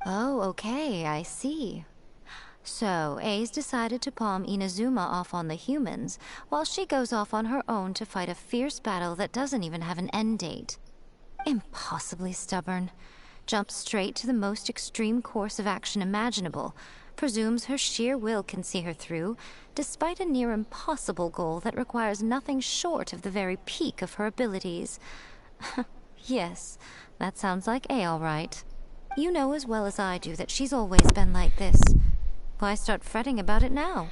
Oh, okay, I see. So, A's decided to palm Inazuma off on the humans, while she goes off on her own to fight a fierce battle that doesn't even have an end date. Impossibly stubborn. Jumps straight to the most extreme course of action imaginable, presumes her sheer will can see her through, despite a near impossible goal that requires nothing short of the very peak of her abilities. Yes, that sounds like A all right. You know as well as I do that she's always been like this. Why start fretting about it now?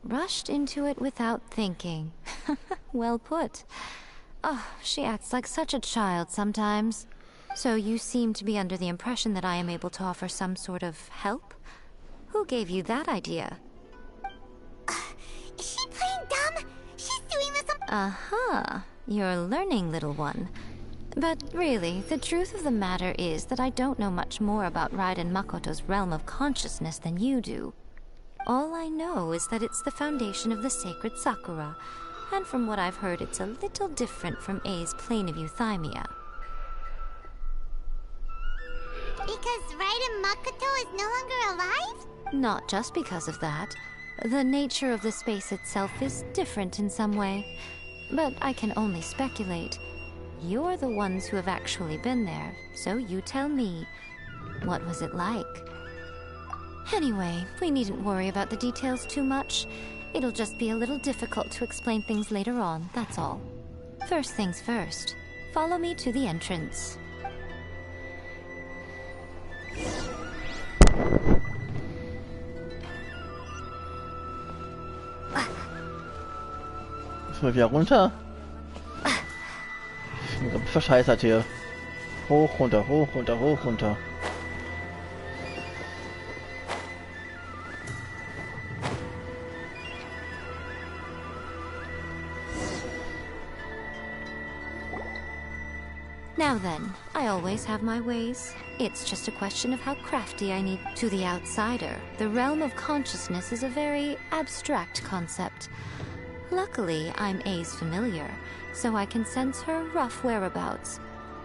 Rushed into it without thinking. Well put. Oh, she acts like such a child sometimes. So you seem to be under the impression that I am able to offer some sort of help? Who gave you that idea? Is she playing dumb? She's doing this on... Aha. You're learning, little one. But really, the truth of the matter is that I don't know much more about Raiden Makoto's realm of consciousness than you do. All I know is that it's the foundation of the sacred Sakura, and from what I've heard, it's a little different from A's plane of euthymia. Because Raiden Makoto is no longer alive? Not just because of that. The nature of the space itself is different in some way. But I can only speculate. You're the ones who have actually been there, so you tell me. What was it like? Anyway, we needn't worry about the details too much. It'll just be a little difficult to explain things later on, that's all. First things first. Follow me to the entrance. Müssen wir wieder runter? Ich bin verscheißert hier. Hoch, runter, hoch, runter, hoch, runter. Now then, I always have my ways. It's just a question of how crafty I need. To the outsider, the realm of consciousness is a very abstract concept. Luckily, I'm A's familiar, so I can sense her rough whereabouts.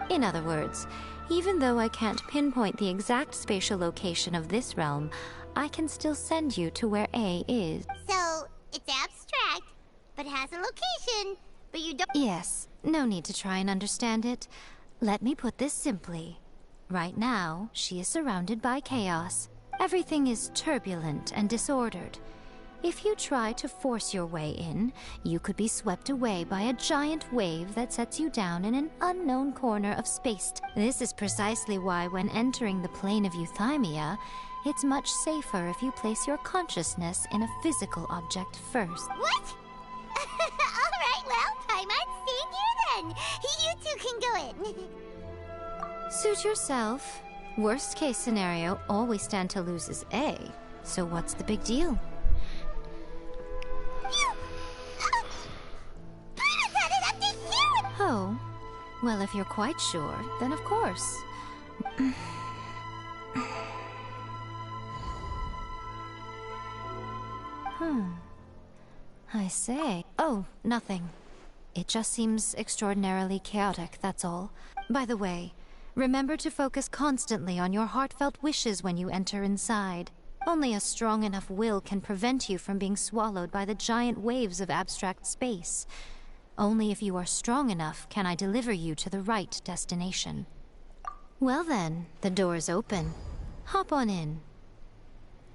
In other words, even though I can't pinpoint the exact spatial location of this realm, I can still send you to where A is. So, it's abstract, but has a location, but you don't... Yes, no need to try and understand it. Let me put this simply. Right now, she is surrounded by chaos. Everything is turbulent and disordered. If you try to force your way in, you could be swept away by a giant wave that sets you down in an unknown corner of space. This is precisely why when entering the plane of euthymia, it's much safer if you place your consciousness in a physical object first. What? Alright, well, Paimon's staying here then. You two can go in. Suit yourself. Worst case scenario, all we stand to lose is A. So what's the big deal? Oh, well, if you're quite sure, then of course. I say. Oh, nothing. It just seems extraordinarily chaotic, that's all. By the way, remember to focus constantly on your heartfelt wishes when you enter inside. Only a strong enough will can prevent you from being swallowed by the giant waves of abstract space. Only if you are strong enough can I deliver you to the right destination. Well then, the door's open. Hop on in.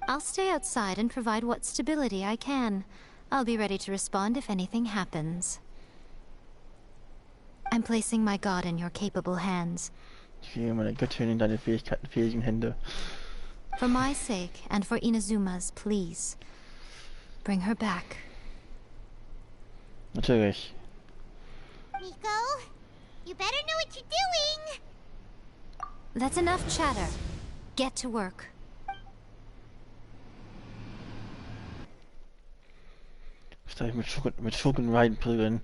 I'll stay outside and provide what stability I can. I'll be ready to respond if anything happens. I'm placing my god in your capable hands. Ich lege meine Göttin in deine fähigen Hände. For my sake and for Inazuma's, please. Bring her back. Natürlich. Miko, you better know what you're doing. That's enough chatter. Get to work. Was darf ich mit Shogun Raiden prügeln?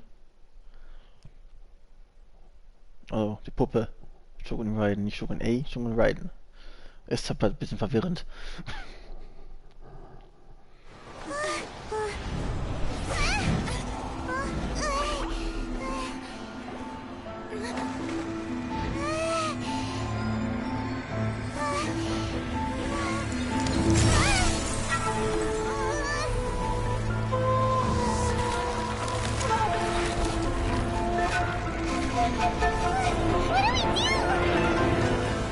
Oh, die Puppe. Shogun Raiden, nicht Shogun A, Shogun Raiden. Ist halt ein bisschen verwirrend.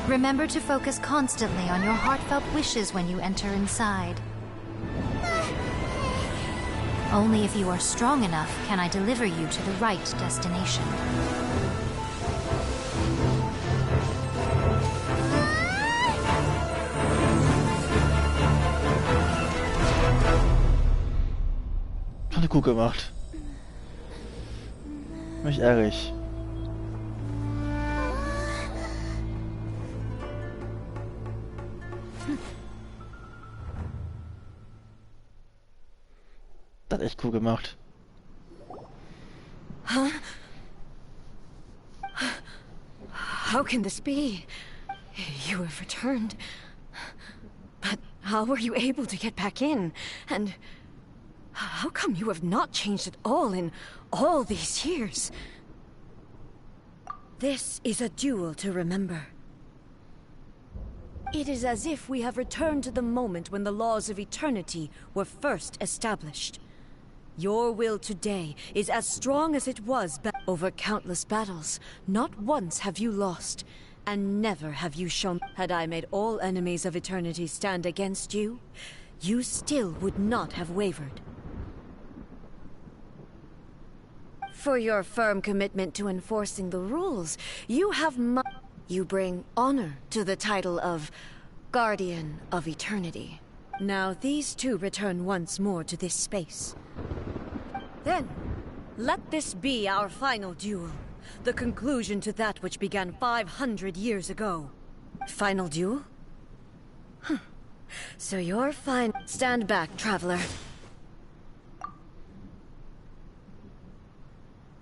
Remember to focus constantly on your heartfelt wishes when you enter inside. Only if you are strong enough can I deliver you to the right destination. Tolle Kuh gemacht. Mich ärgere. Das hat echt cool gemacht. Huh? How can this be? You have returned. But how were you able to get back in? And how come you have not changed at all in all these years? This is a duel to remember. It is as if we have returned to the moment when the laws of eternity were first established. Your will today is as strong as it was over countless battles. Not once have you lost, and never have you shown. Had I made all enemies of eternity stand against you, you still would not have wavered. For your firm commitment to enforcing the rules, you have you bring honor to the title of Guardian of Eternity. Now these two return once more to this space. Then, let this be our final duel. The conclusion to that which began 500 years ago. Final duel? Huh. So you're fine. Stand back, traveler.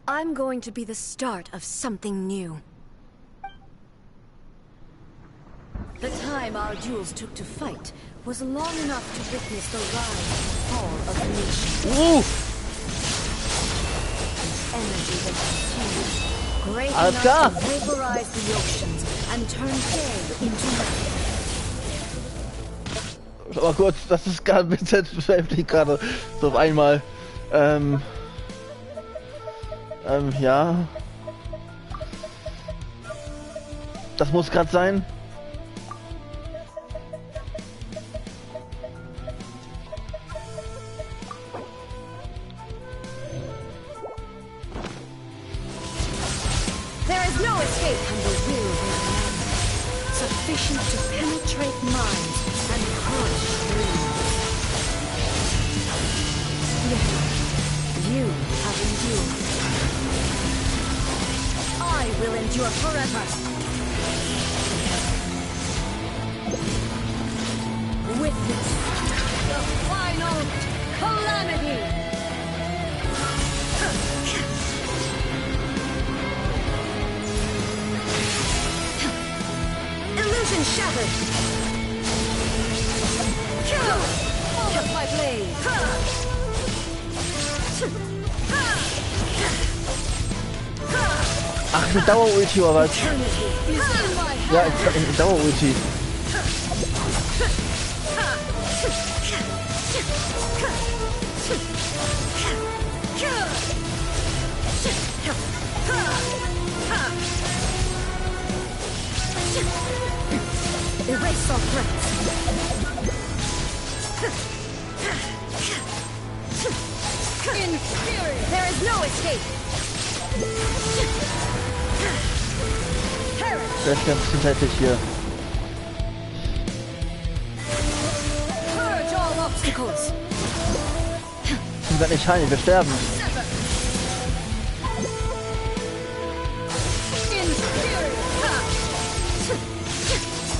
I'm going to be the start of something new. time our duels took to fight was long enough to witness the rise and fall of the nation. Energy that consumed, great enough to vaporize the oceans and turn day into night. Aber kurz, das ist gerade ein bisschen heftig gerade. So auf einmal. Ja. Das muss gerade sein. There is no escape from the will of man, sufficient to penetrate minds and crush dreams. Yet, you have endured. I will endure forever. Witness the final calamity. Illusion shattered. Kill! Kept my blade. Ach, eine Dauer-Ulti oder was? Ja, eine Dauer-Ulti. Erase all threats. Inferior. There is no escape. Das ist ganz seitlich hier. Purge all obstacles. Wir sind nicht heilig, wir sterben.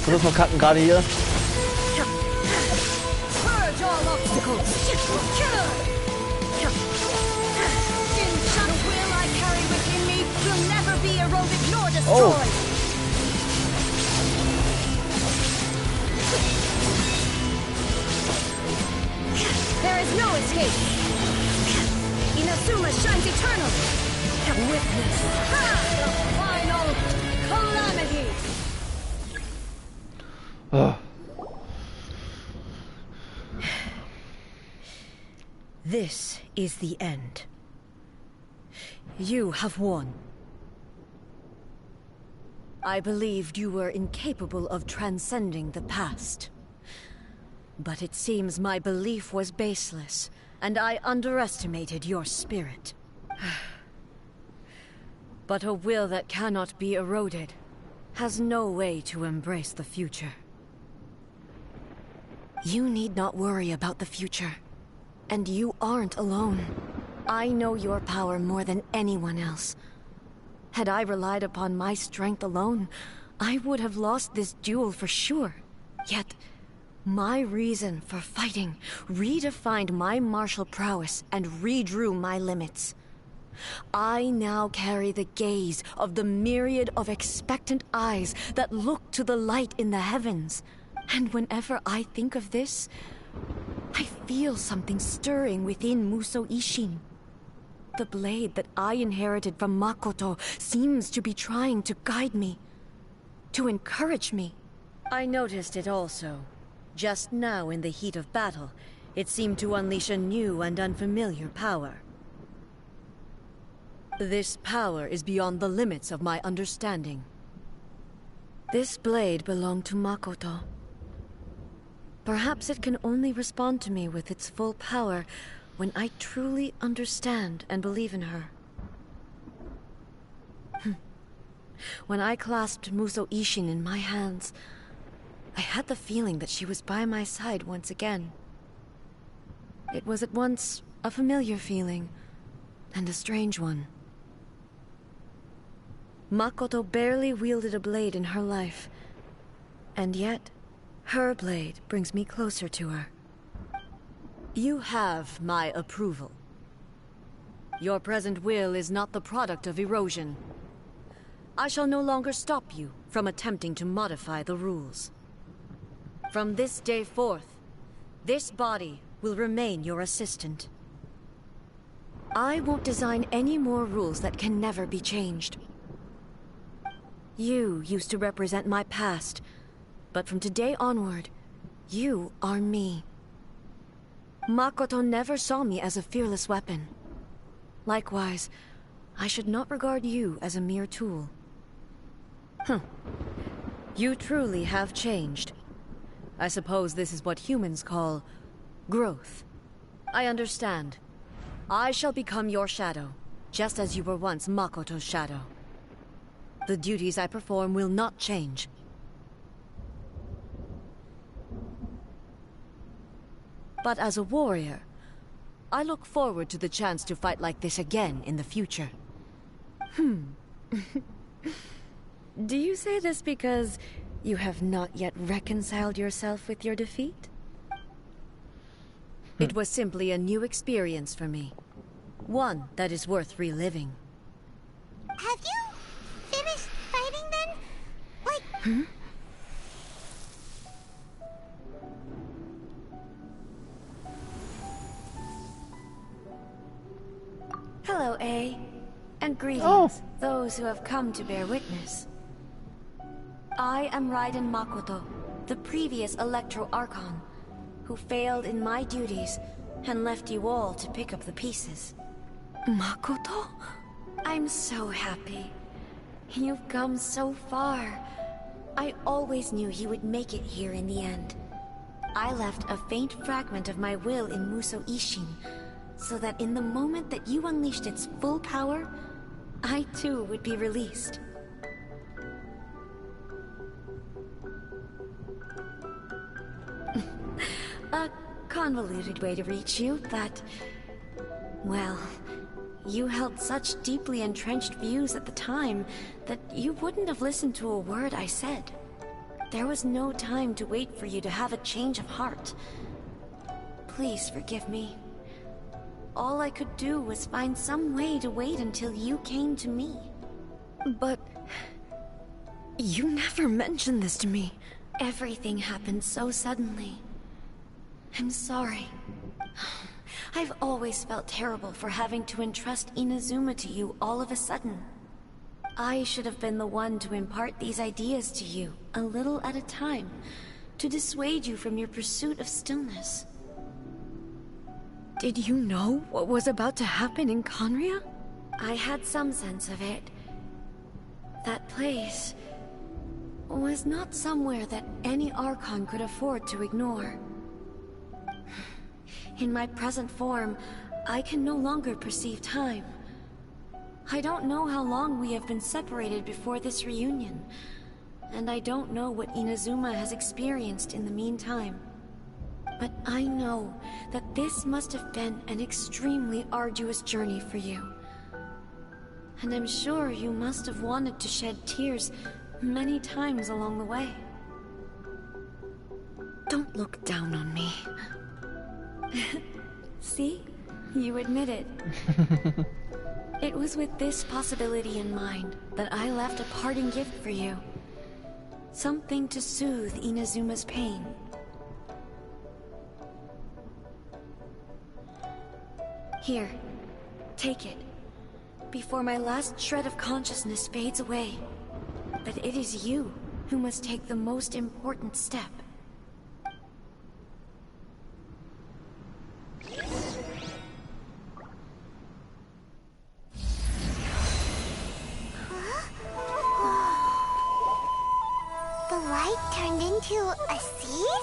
Ich muss mal kacken gerade hier. Purge all obstacles. The will I carry within me will never be eroded nor destroyed. There is no escape. Inazuma shines eternal. Witness the final calamity. This is the end. You have won. I believed you were incapable of transcending the past. But it seems my belief was baseless, and I underestimated your spirit. But a will that cannot be eroded has no way to embrace the future. You need not worry about the future. And you aren't alone. I know your power more than anyone else. Had I relied upon my strength alone, I would have lost this duel for sure. Yet, my reason for fighting redefined my martial prowess and redrew my limits. I now carry the gaze of the myriad of expectant eyes that look to the light in the heavens. And whenever I think of this, I feel something stirring within Musou Ishin. The blade that I inherited from Makoto seems to be trying to guide me, to encourage me. I noticed it also. Just now in the heat of battle, it seemed to unleash a new and unfamiliar power. This power is beyond the limits of my understanding. This blade belonged to Makoto. Perhaps it can only respond to me with its full power when I truly understand and believe in her. When I clasped Musou Ishin in my hands, I had the feeling that she was by my side once again. It was at once a familiar feeling and a strange one. Makoto barely wielded a blade in her life, and yet her blade brings me closer to her. You have my approval. Your present will is not the product of erosion. I shall no longer stop you from attempting to modify the rules. From this day forth, this body will remain your assistant. I won't design any more rules that can never be changed. You used to represent my past, but from today onward, you are me. Makoto never saw me as a fearless weapon. Likewise, I should not regard you as a mere tool. You truly have changed. I suppose this is what humans call growth. I understand. I shall become your shadow, just as you were once Makoto's shadow. The duties I perform will not change. But as a warrior, I look forward to the chance to fight like this again in the future. Do you say this because you have not yet reconciled yourself with your defeat? It was simply a new experience for me. One that is worth reliving. Have you finished fighting then? Like... Hello, A. And greetings, those who have come to bear witness. I am Raiden Makoto, the previous Electro Archon, who failed in my duties and left you all to pick up the pieces. Makoto? I'm so happy. You've come so far. I always knew you would make it here in the end. I left a faint fragment of my will in Muso Ishin, so that in the moment that you unleashed its full power, I too would be released. A convoluted way to reach you, but... well, you held such deeply entrenched views at the time that you wouldn't have listened to a word I said. There was no time to wait for you to have a change of heart. Please forgive me. All I could do was find some way to wait until you came to me. But... you never mentioned this to me. Everything happened so suddenly. I'm sorry. I've always felt terrible for having to entrust Inazuma to you all of a sudden. I should have been the one to impart these ideas to you, a little at a time, to dissuade you from your pursuit of stillness. Did you know what was about to happen in Conria? I had some sense of it. That place was not somewhere that any Archon could afford to ignore. In my present form, I can no longer perceive time. I don't know how long we have been separated before this reunion, and I don't know what Inazuma has experienced in the meantime. But I know that this must have been an extremely arduous journey for you. And I'm sure you must have wanted to shed tears many times along the way. Don't look down on me. See? You admit it. It was with this possibility in mind that I left a parting gift for you. Something to soothe Inazuma's pain. Here, take it, before my last shred of consciousness fades away. But it is you who must take the most important step. The light turned into a seed?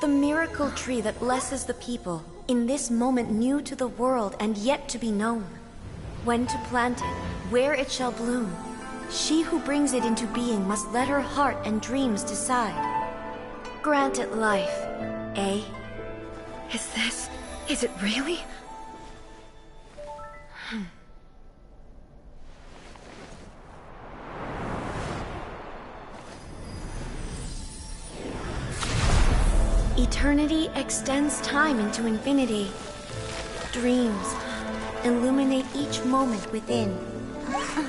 The miracle tree that blesses the people, in this moment new to the world and yet to be known. When to plant it, where it shall bloom. She who brings it into being must let her heart and dreams decide. Grant it life, eh? Is it really? Eternity extends time into infinity. Dreams illuminate each moment within.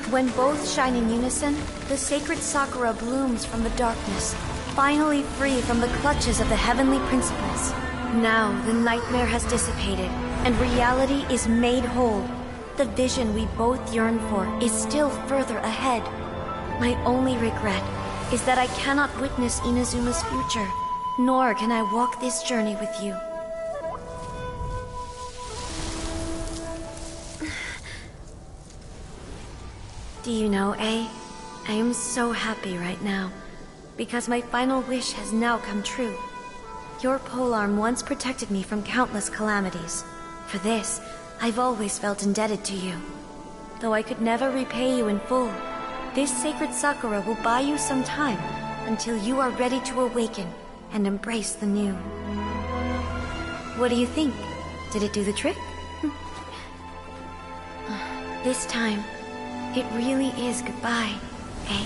When both shine in unison, the sacred Sakura blooms from the darkness, finally free from the clutches of the heavenly principles. Now the nightmare has dissipated, and reality is made whole. The vision we both yearn for is still further ahead. My only regret is that I cannot witness Inazuma's future, nor can I walk this journey with you. Do you know, A? I am so happy right now, because my final wish has now come true. Your polearm once protected me from countless calamities. For this, I've always felt indebted to you. Though I could never repay you in full, this sacred Sakura will buy you some time until you are ready to awaken and embrace the new. What do you think? Did it do the trick? This time, it really is goodbye, eh?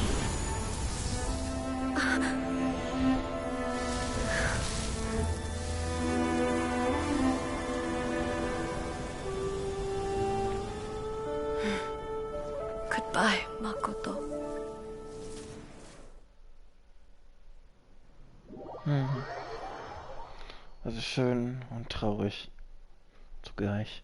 Goodbye, Makoto. Also schön und traurig zugleich.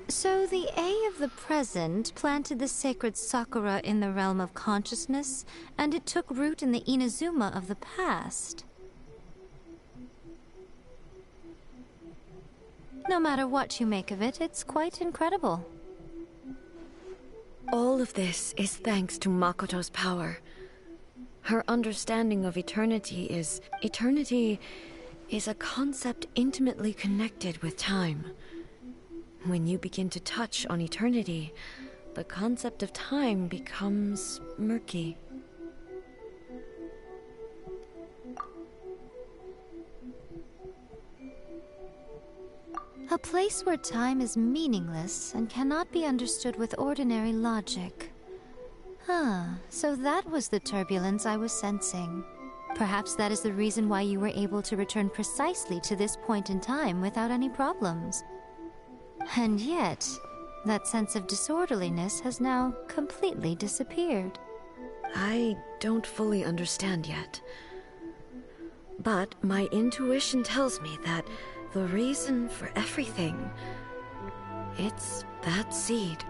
So the A of the present planted the sacred Sakura in the realm of consciousness, and it took root in the Inazuma of the past. No matter what you make of it, it's quite incredible. All of this is thanks to Makoto's power. Her understanding of eternity is... Eternity is a concept intimately connected with time. When you begin to touch on eternity, the concept of time becomes murky. A place where time is meaningless and cannot be understood with ordinary logic. So that was the turbulence I was sensing. Perhaps that is the reason why you were able to return precisely to this point in time without any problems. And yet, that sense of disorderliness has now completely disappeared. I don't fully understand yet. But my intuition tells me that the reason for everything, it's that seed.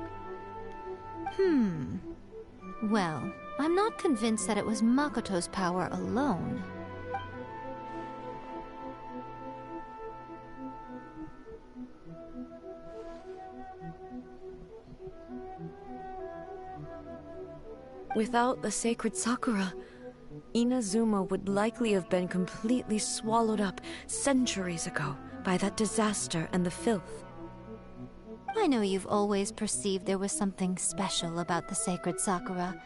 Well, I'm not convinced that it was Makoto's power alone. Without the sacred Sakura, Inazuma would likely have been completely swallowed up centuries ago by that disaster and the filth. I know you've always perceived there was something special about the sacred Sakura,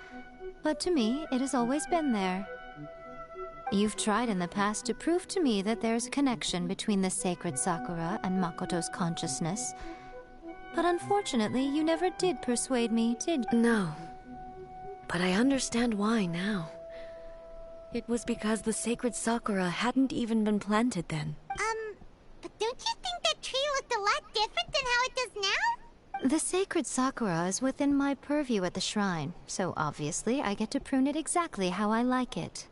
but to me, it has always been there. You've tried in the past to prove to me that there's a connection between the sacred Sakura and Makoto's consciousness, but unfortunately, you never did persuade me, did you? No. But I understand why now. It was because the sacred Sakura hadn't even been planted then. But don't you think that tree looked a lot different than how it does now? The sacred Sakura is within my purview at the shrine, so obviously I get to prune it exactly how I like it.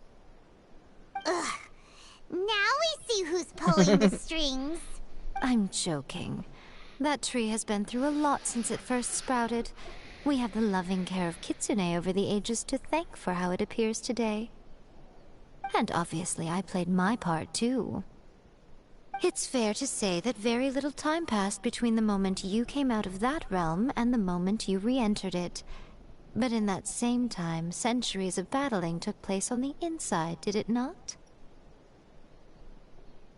Ugh. Now we see who's pulling the strings. I'm joking. That tree has been through a lot since it first sprouted. We have the loving care of Kitsune over the ages to thank for how it appears today. And obviously I played my part too. It's fair to say that very little time passed between the moment you came out of that realm and the moment you re-entered it. But in that same time, centuries of battling took place on the inside, did it not?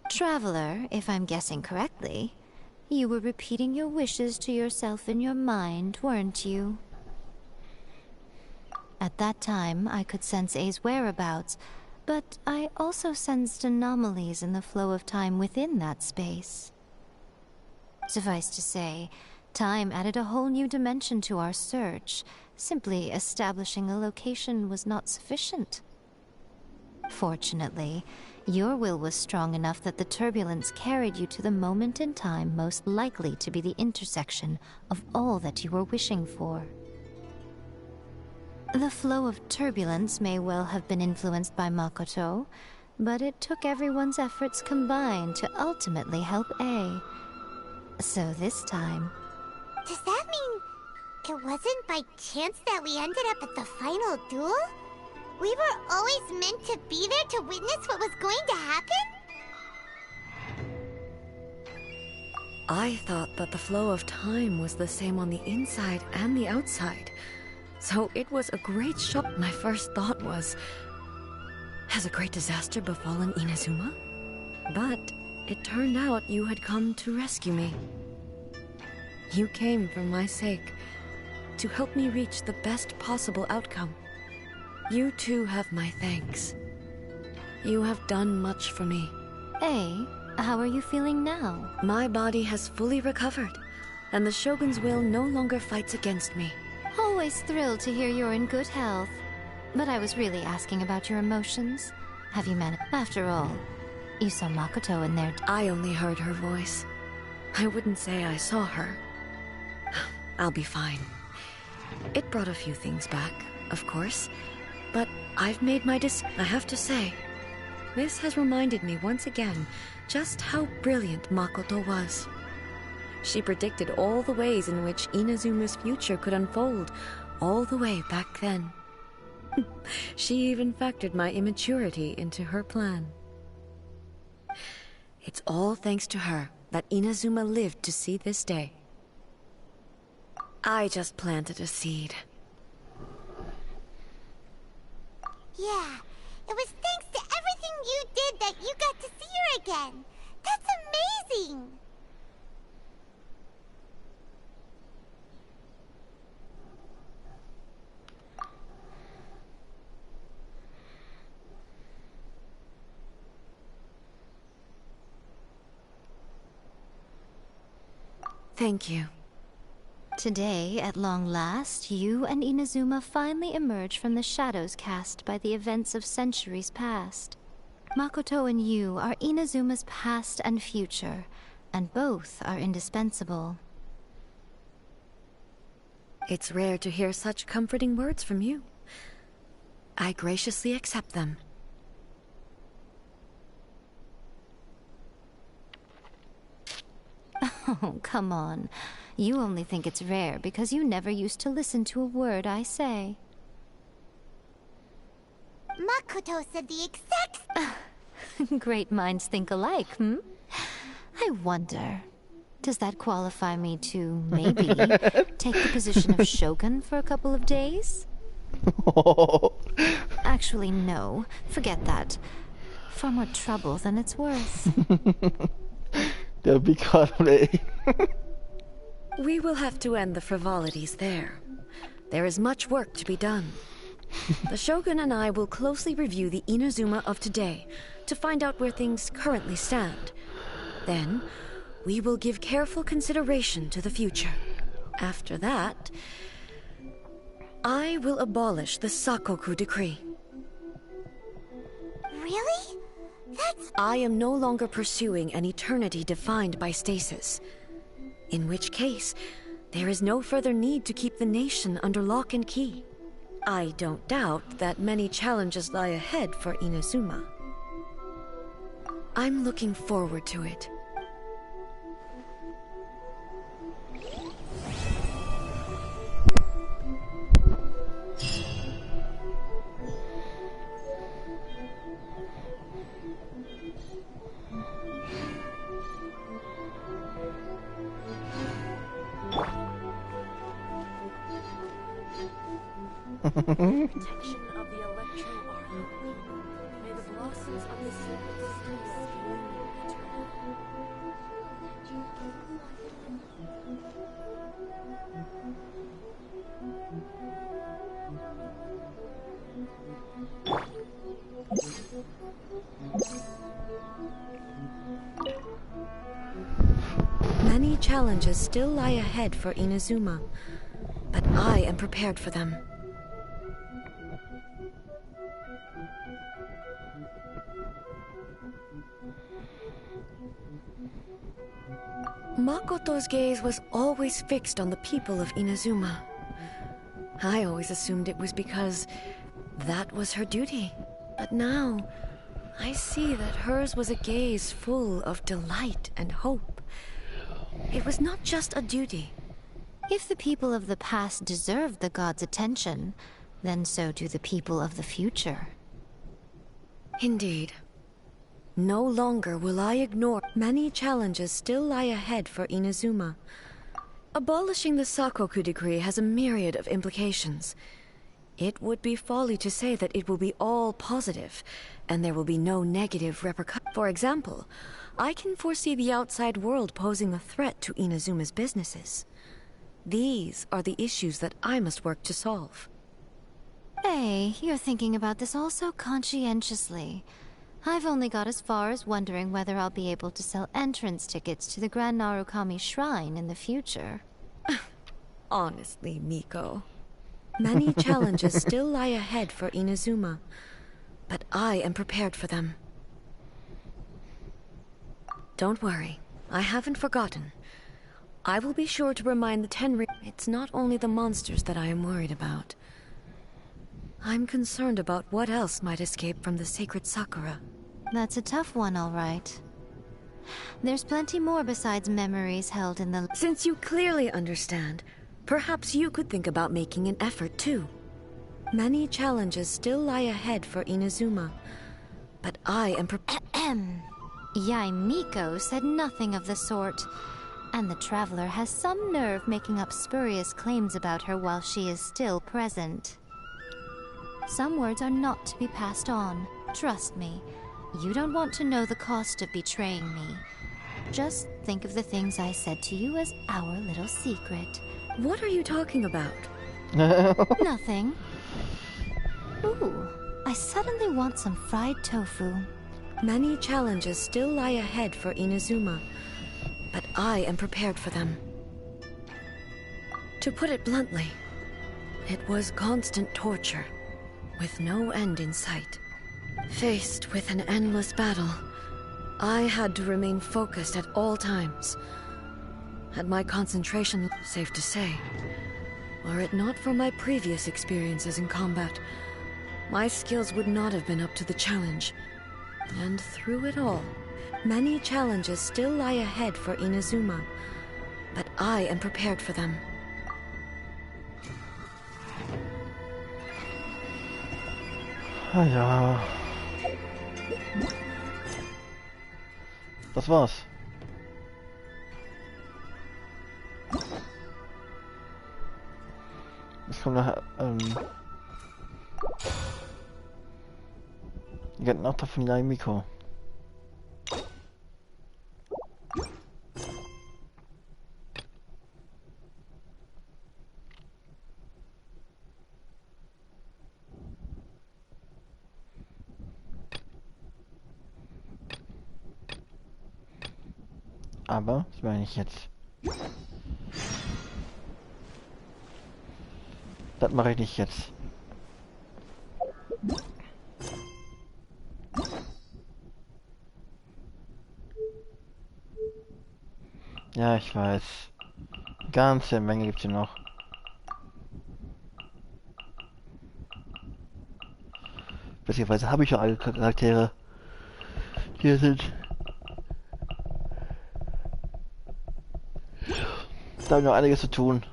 Traveler, if I'm guessing correctly, you were repeating your wishes to yourself in your mind, weren't you? At that time, I could sense A's whereabouts, but I also sensed anomalies in the flow of time within that space. Suffice to say, Time added a whole new dimension to our search. Simply establishing a location was not sufficient. Fortunately, your will was strong enough that the turbulence carried you to the moment in time most likely to be the intersection of all that you were wishing for. The flow of turbulence may well have been influenced by Makoto, but it took everyone's efforts combined to ultimately help A. So this time... Does that mean it wasn't by chance that we ended up at the final duel? We were always meant to be there to witness what was going to happen? I thought that the flow of time was the same on the inside and the outside. So it was a great shock. My first thought was, has a great disaster befallen Inazuma? But it turned out you had come to rescue me. You came for my sake, to help me reach the best possible outcome. You too have my thanks. You have done much for me. A, how are you feeling now? My body has fully recovered, and the Shogun's will no longer fights against me. Always thrilled to hear you're in good health. But I was really asking about your emotions. Have you managed? After all, you saw Makoto in there. I only heard her voice. I wouldn't say I saw her. I'll be fine. It brought a few things back, of course. But I've made my I have to say, this has reminded me once again just how brilliant Makoto was. She predicted all the ways in which Inazuma's future could unfold, all the way back then. She even factored my immaturity into her plan. It's all thanks to her that Inazuma lived to see this day. I just planted a seed. Yeah, it was thanks to everything you did that you got to see her again. That's amazing! Thank you. Today, at long last, you and Inazuma finally emerge from the shadows cast by the events of centuries past. Makoto and you are Inazuma's past and future, and both are indispensable. It's rare to hear such comforting words from you. I graciously accept them. Oh, come on. You only think it's rare because you never used to listen to a word I say. Makoto said the exact... Great minds think alike, hmm? I wonder, does that qualify me to, maybe, take the position of Shogun for a couple of days? Actually, no. Forget that. Far more trouble than it's worth. Der big holiday. We will have to end the frivolities there. There is much work to be done. The Shogun and I will closely review the Inazuma of today to find out where things currently stand. Then, we will give careful consideration to the future. After that, I will abolish the Sakoku decree. Really? I am no longer pursuing an eternity defined by stasis. In which case, there is no further need to keep the nation under lock and key. I don't doubt that many challenges lie ahead for Inazuma. I'm looking forward to it. Protection of the electro armor. May the blossoms of the sacred steel bloom eternally. Many challenges still lie ahead for Inazuma, but I am prepared for them. Makoto's gaze was always fixed on the people of Inazuma. I always assumed it was because that was her duty. But now, I see that hers was a gaze full of delight and hope. It was not just a duty. If the people of the past deserve the god's attention, then so do the people of the future. Indeed. No longer will I ignore. Many challenges still lie ahead for Inazuma. Abolishing the Sakoku decree has a myriad of implications. It would be folly to say that it will be all positive, and there will be no negative repercussions. For example, I can foresee the outside world posing a threat to Inazuma's businesses. These are the issues that I must work to solve. Hey, you're thinking about this all so conscientiously. I've only got as far as wondering whether I'll be able to sell entrance tickets to the Grand Narukami Shrine in the future. Honestly, Miko. Many challenges still lie ahead for Inazuma, but I am prepared for them. Don't worry, I haven't forgotten. I will be sure to remind the Tenri. It's not only the monsters that I am worried about. I'm concerned about what else might escape from the sacred Sakura. That's a tough one, all right. There's plenty more besides memories held in the... Since you clearly understand, perhaps you could think about making an effort too. Many challenges still lie ahead for Inazuma, but I am Yae Miko said nothing of the sort, and the traveler has some nerve making up spurious claims about her while she is still present. Some words are not to be passed on. Trust me, you don't want to know the cost of betraying me. Just think of the things I said to you as our little secret. What are you talking about? Nothing. Ooh, I suddenly want some fried tofu. Many challenges still lie ahead for Inazuma, but I am prepared for them. To put it bluntly, it was constant torture, with no end in sight. Faced with an endless battle, I had to remain focused at all times. Had my concentration, safe to say, were it not for my previous experiences in combat, my skills would not have been up to the challenge. And through it all, many challenges still lie ahead for Inazuma, but I am prepared for them. Ja. Das war's. Jetzt kommt noch Legendenauftrag von Yae Miko. Aber, das meine ich jetzt. Das mache ich nicht jetzt. Ja, ich weiß. Ganze Menge gibt's hier noch. Beziehungsweise habe ich schon alle Charaktere hier sind. Da habe ich noch einiges zu tun.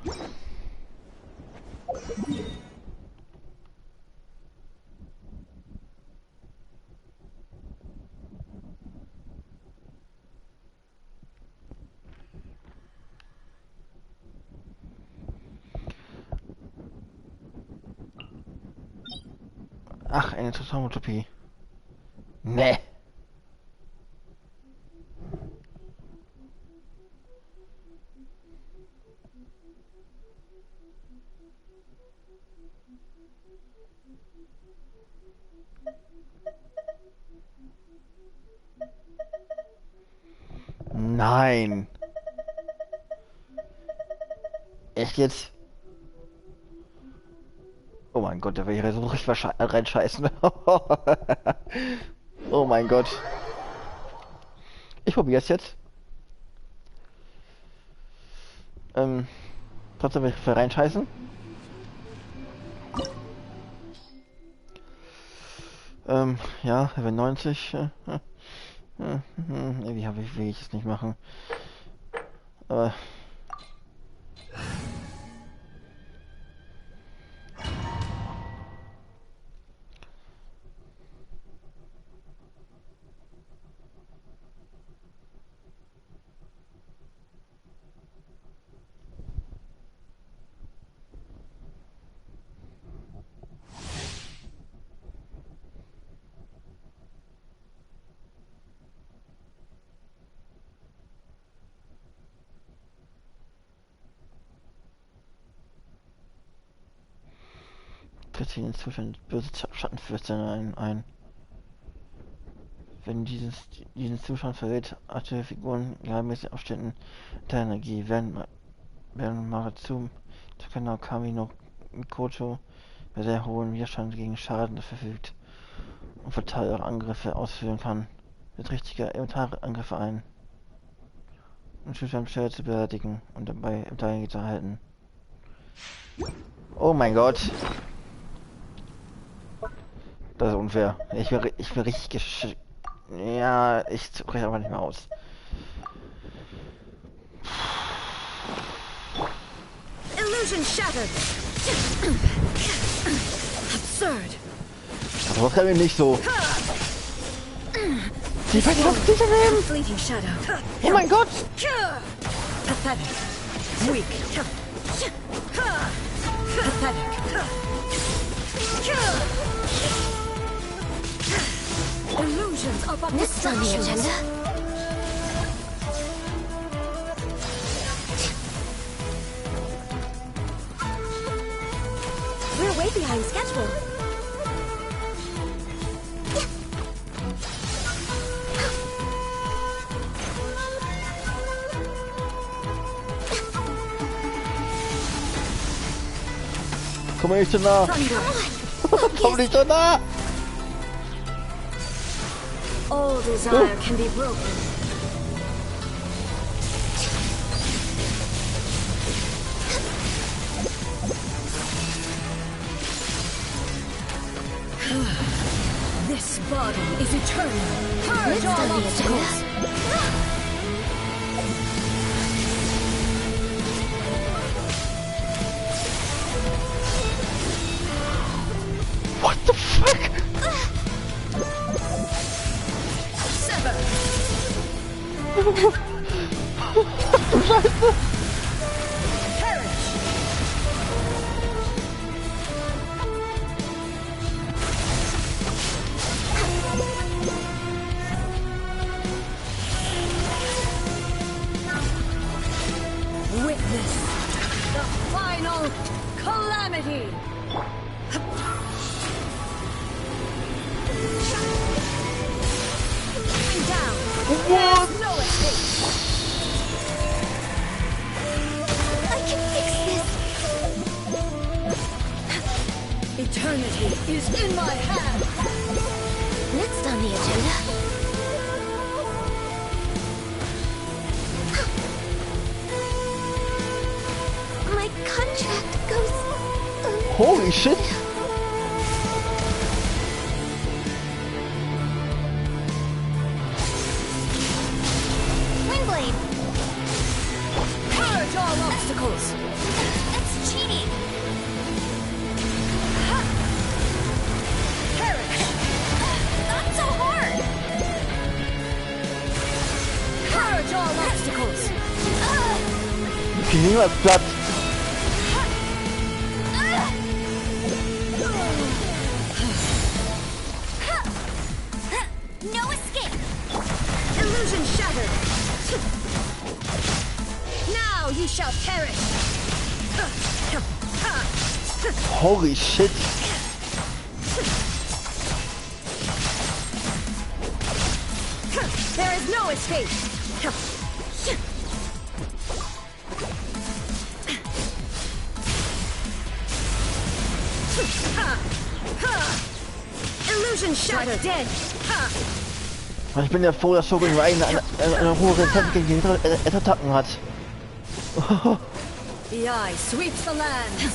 Ach, eine Traumutopie. Nee. Nein. Echt jetzt? Oh mein Gott, da wäre so richtig reinscheißen. Oh mein Gott. Ich probiere es jetzt. Trotzdem will ich für reinscheißen. Ja, Level 90. Irgendwie will ich es nicht machen. Aber... tritt in den Zustand böse Schattenfürstin ein. Wenn diesen Zustand verrät, aktuelle Figuren gleichmäßig Aufständen der Energie, werden Maratsu, Takana Kami no Mikoto bei sehr hohen Widerstand gegen Schaden verfügt und verteilte Angriffe ausführen kann, wird richtige Elementarangriffe ein, um Zustand schwer zu beseitigen und dabei im zu erhalten. Oh mein Gott! Das ist unfair. Ich bin richtig ja, ich spreche aber nicht mehr aus. Illusion shattered. Absurd. Das war mir nicht so. Die versucht auf dich nehmen. Fleeting shadow. Oh mein Gott. Pathetic. Weak. Pathetic. Illusions are but Next on the agenda. We're way behind schedule. Komm mal nicht so nah. Komm nicht so nah. All desire can be broken. This body is eternal. Purge all obstacles. What the fuck? Sever. Scheiße. Perish. Witness the final calamity. Going down. What? No escape. I can fix this. Eternity is in my hand. Next on the agenda. My contract goes. Holy shit. Windblade. Purge all obstacles. That's cheating. Perish. Not so hard. Purge all obstacles. Okay, niemals platt. No escape. Illusion shattered. Now you shall perish. Holy shit. There is no escape. Illusion shattered. Dead. Ich bin ja froh, dass Shogun Raiden eine hohe Resistenz gegen die Attacken hat. The eye sweeps the land.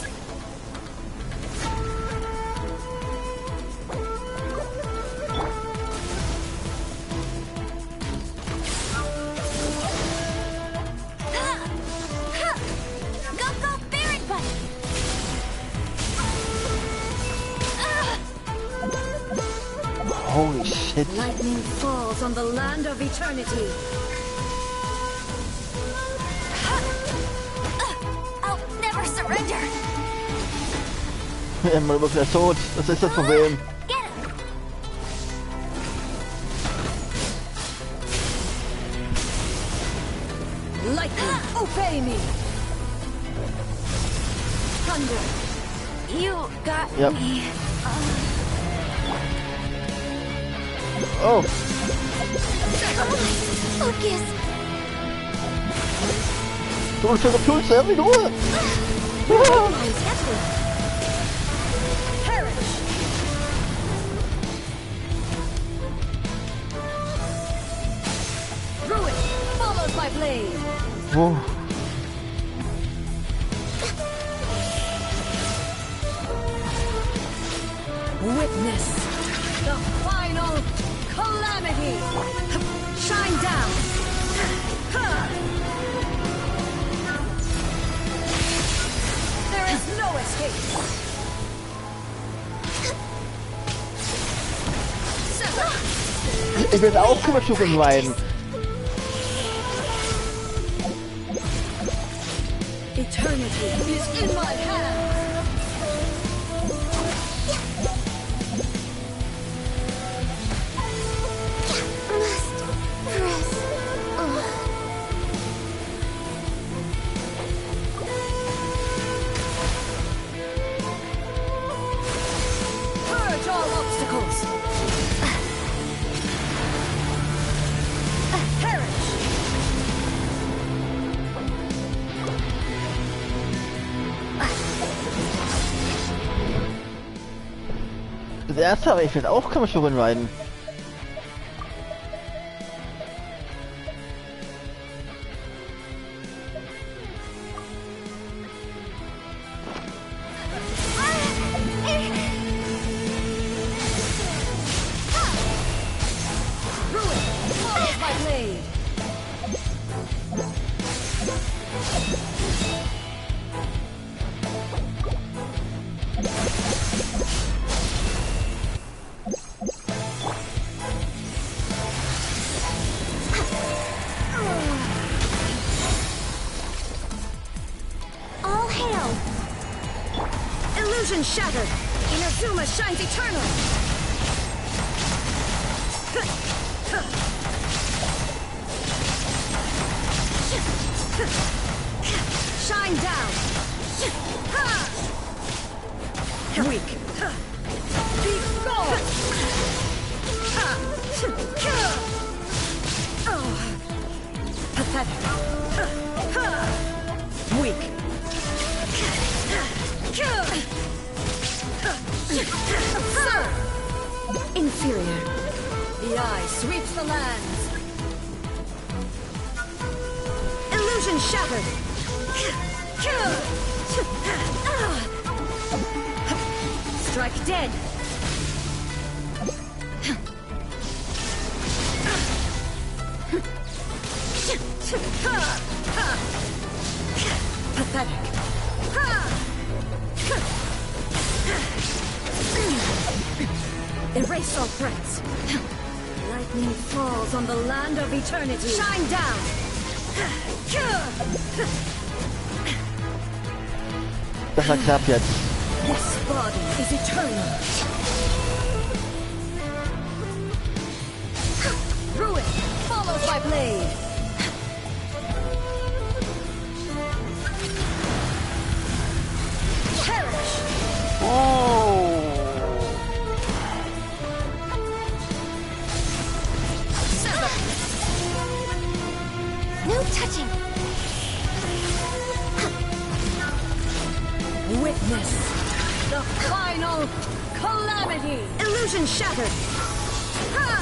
Holy shit. Lightning falls on the land of eternity. I'll never surrender. Immer wirklich der Tod. Das ist das Problem. Get him. Lightning, obey me. Thunder. You got Yep. me. Oh. Focus. Du bist für Puls, ja, wie du. Perish. Ruin follows my blade. Oh. Witness the final calamity. Shine down. There is no escape. Ich bin auch für Shogun Raiden. Eternity is in my hands. Purge all obstacles. Perish. Das erste, aber ich will auch Shogun Raiden. Ruin follows my blade. All hail. Illusion shattered. Inazuma shines eternal. Shine down. Weak. Be gone. Pathetic. Weak. Absurd. Inferior. The eye sweeps the lands. Illusion shattered. Strike dead. Pathetic. Erase all threats. Lightning falls on the land of eternity. Shine down. Das war knapp jetzt. This body is eternal. Ruin follows my blade. Perish. Oh. Sever. No touching. Witness the final calamity! Illusion shattered! Ha!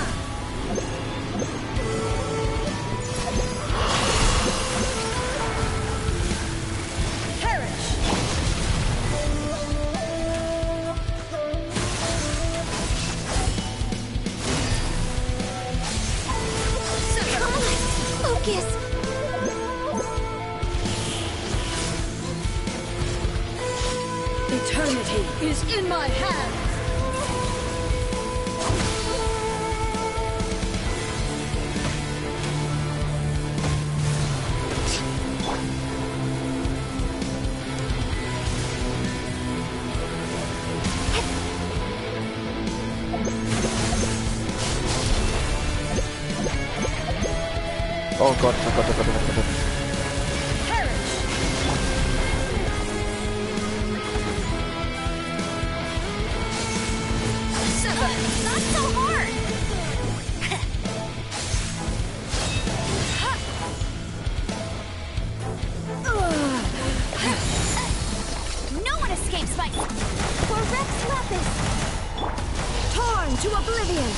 Perish! Focus! Eternity is in my hands! Oh Gott, oh Gott, oh Gott, oh Gott, oh Gott. Not so hard! No one escapes my... For Rex Lapis! Torn to oblivion!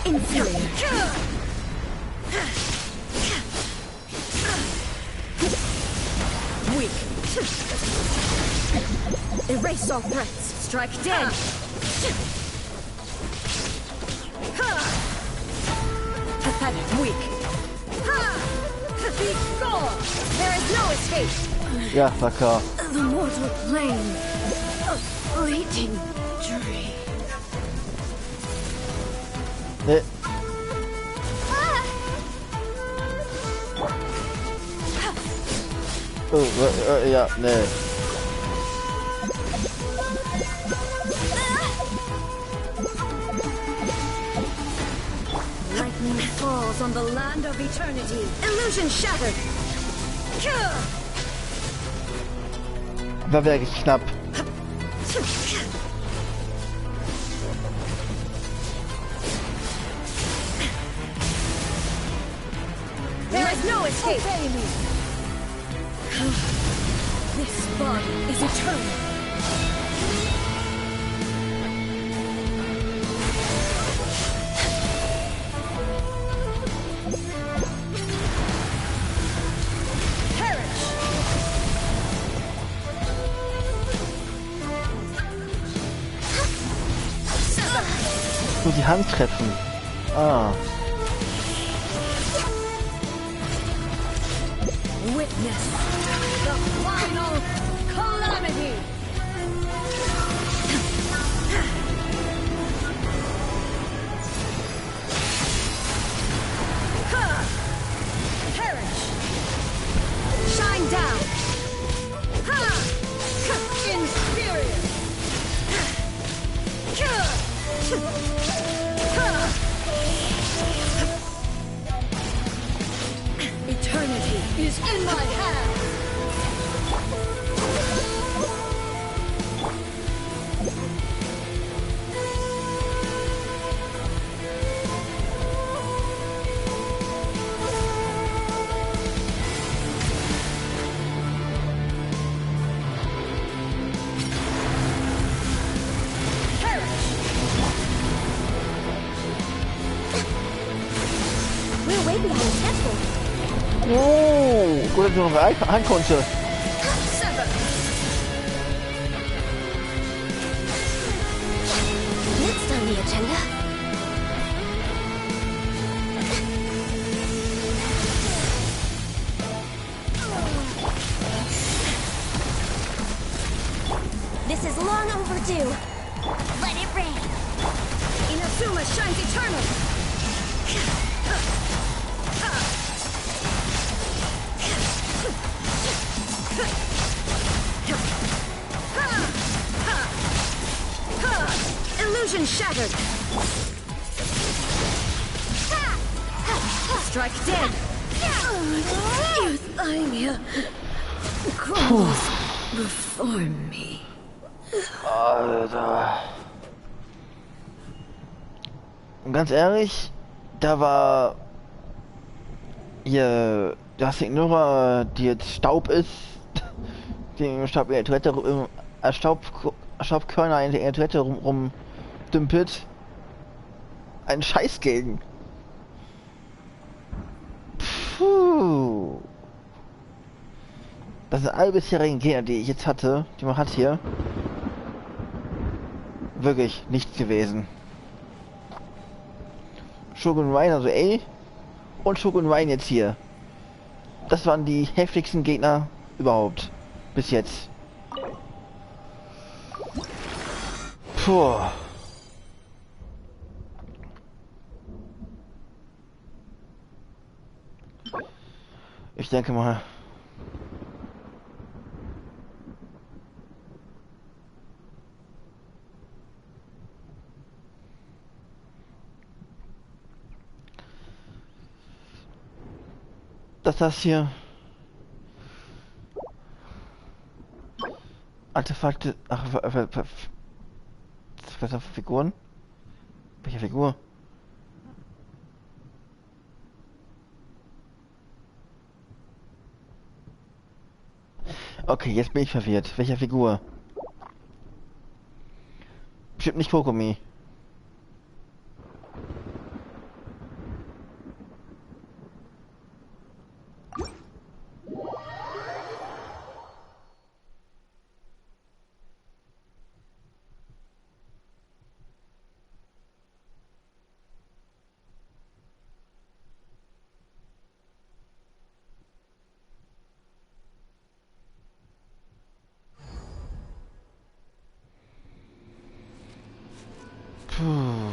Inferior. Weak. Erase all threats. Strike dead. Pathetic. Weak. Be gone. There is no escape. Ja, war klar. The mortal plane. A fleeting dream. Nee. Oh, ja, nee. Lightning falls on the land of eternity. Illusion shattered. War wirklich knapp. There is no escape. Obey me. This body is eternal. Perish. Nur die Hand treffen. Ah. Witness the final calamity. Perish. Shine down. Inferior. Eternity is in my hands. We're way behind schedule. Oh, gut, dass du noch rein konnte. Next on the agenda. This is long overdue. Let it rain. Inazuma shines eternal. Illusion shattered. Strike dead. Euthymia crumbles before me. Alter. Und ganz ehrlich, da war hier das Ignora, die jetzt Staub ist, den Staub in der Toilette, Staubkörner in der Toilette rumdümpelt. Ein Scheiß gegen. Puh. Das sind alle bisherigen Gegner, die ich jetzt hatte, die man hat hier. Wirklich nichts gewesen. Shogun Raiden, also A, und Shogun Raiden jetzt hier. Das waren die heftigsten Gegner überhaupt. Bis jetzt. Puh. Ich denke mal. Dass das hier Artefakte. Ach, was für Figuren? Welche Figur? Okay, jetzt bin ich verwirrt. Welche Figur? Bestimmt nicht Kokomi. Puh.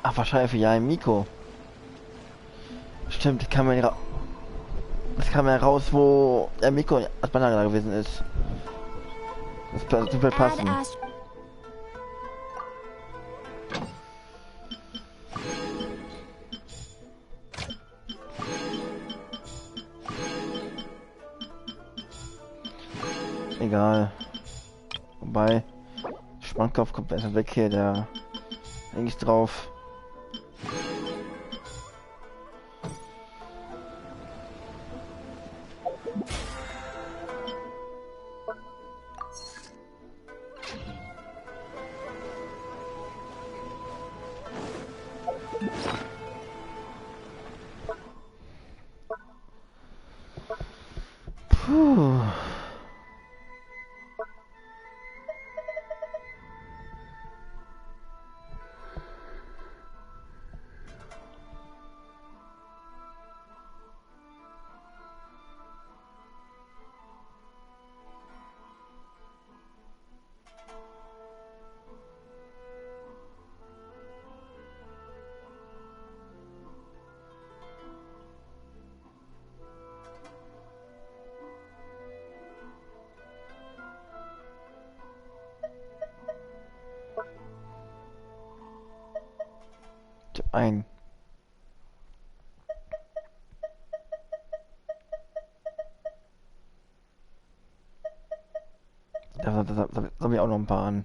Ach, wahrscheinlich für ja Miko. Stimmt, das kam ja raus, wo der Miko als Banane gewesen ist. Das wird passen. Egal. Wobei, Spannkopf kommt besser weg hier, der nichts drauf. Puh. Ein. Da haben wir auch noch ein paar an.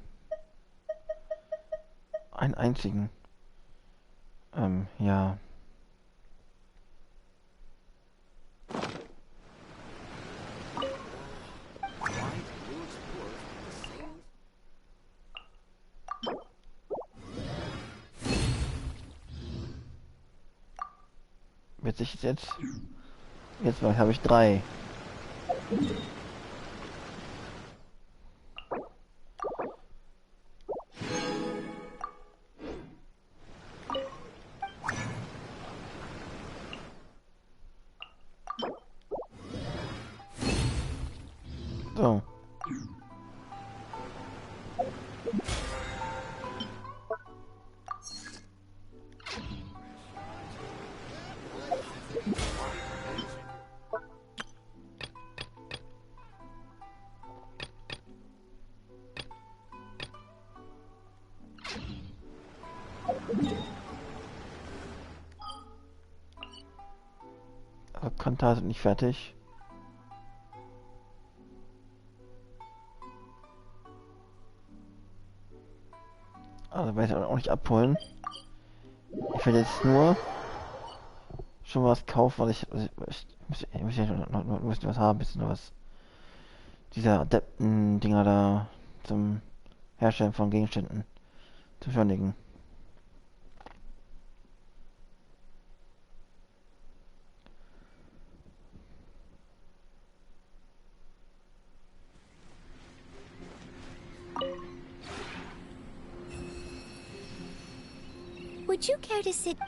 Einen einzigen. Ja. Witzig ist jetzt. Jetzt habe ich 3. So. Aber Konter sind nicht fertig. Also werde ich auch nicht abholen. Ich werde jetzt nur schon was kaufen, weil ich muss ja noch was haben, bisschen was dieser Adepten-Dinger da zum Herstellen von Gegenständen zu vernichten. Would you care to sit?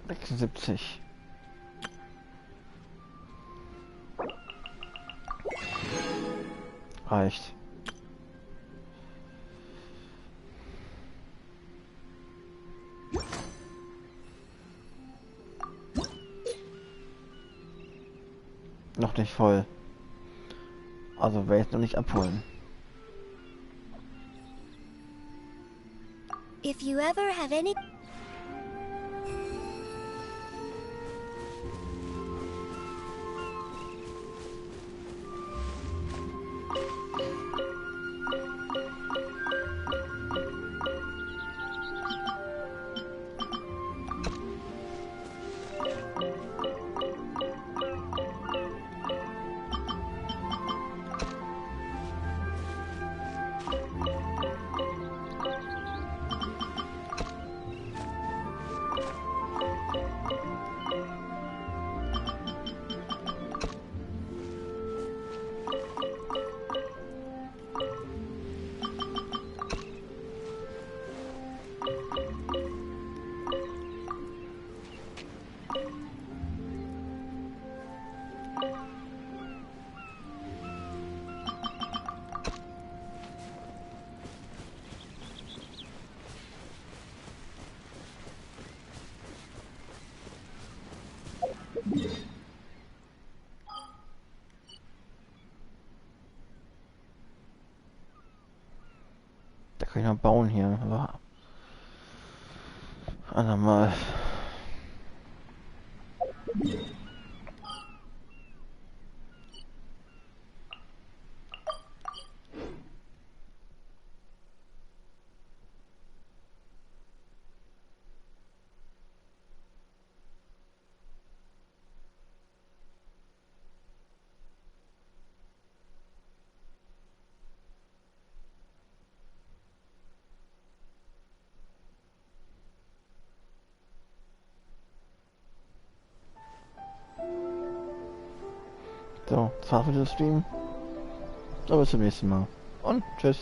76. Reicht. Noch nicht voll. Also werde ich noch nicht abholen. If you ever have any... Da kann ich noch bauen hier, aber andermal. So, das war's für den Stream. Aber bis zum nächsten Mal. Und tschüss.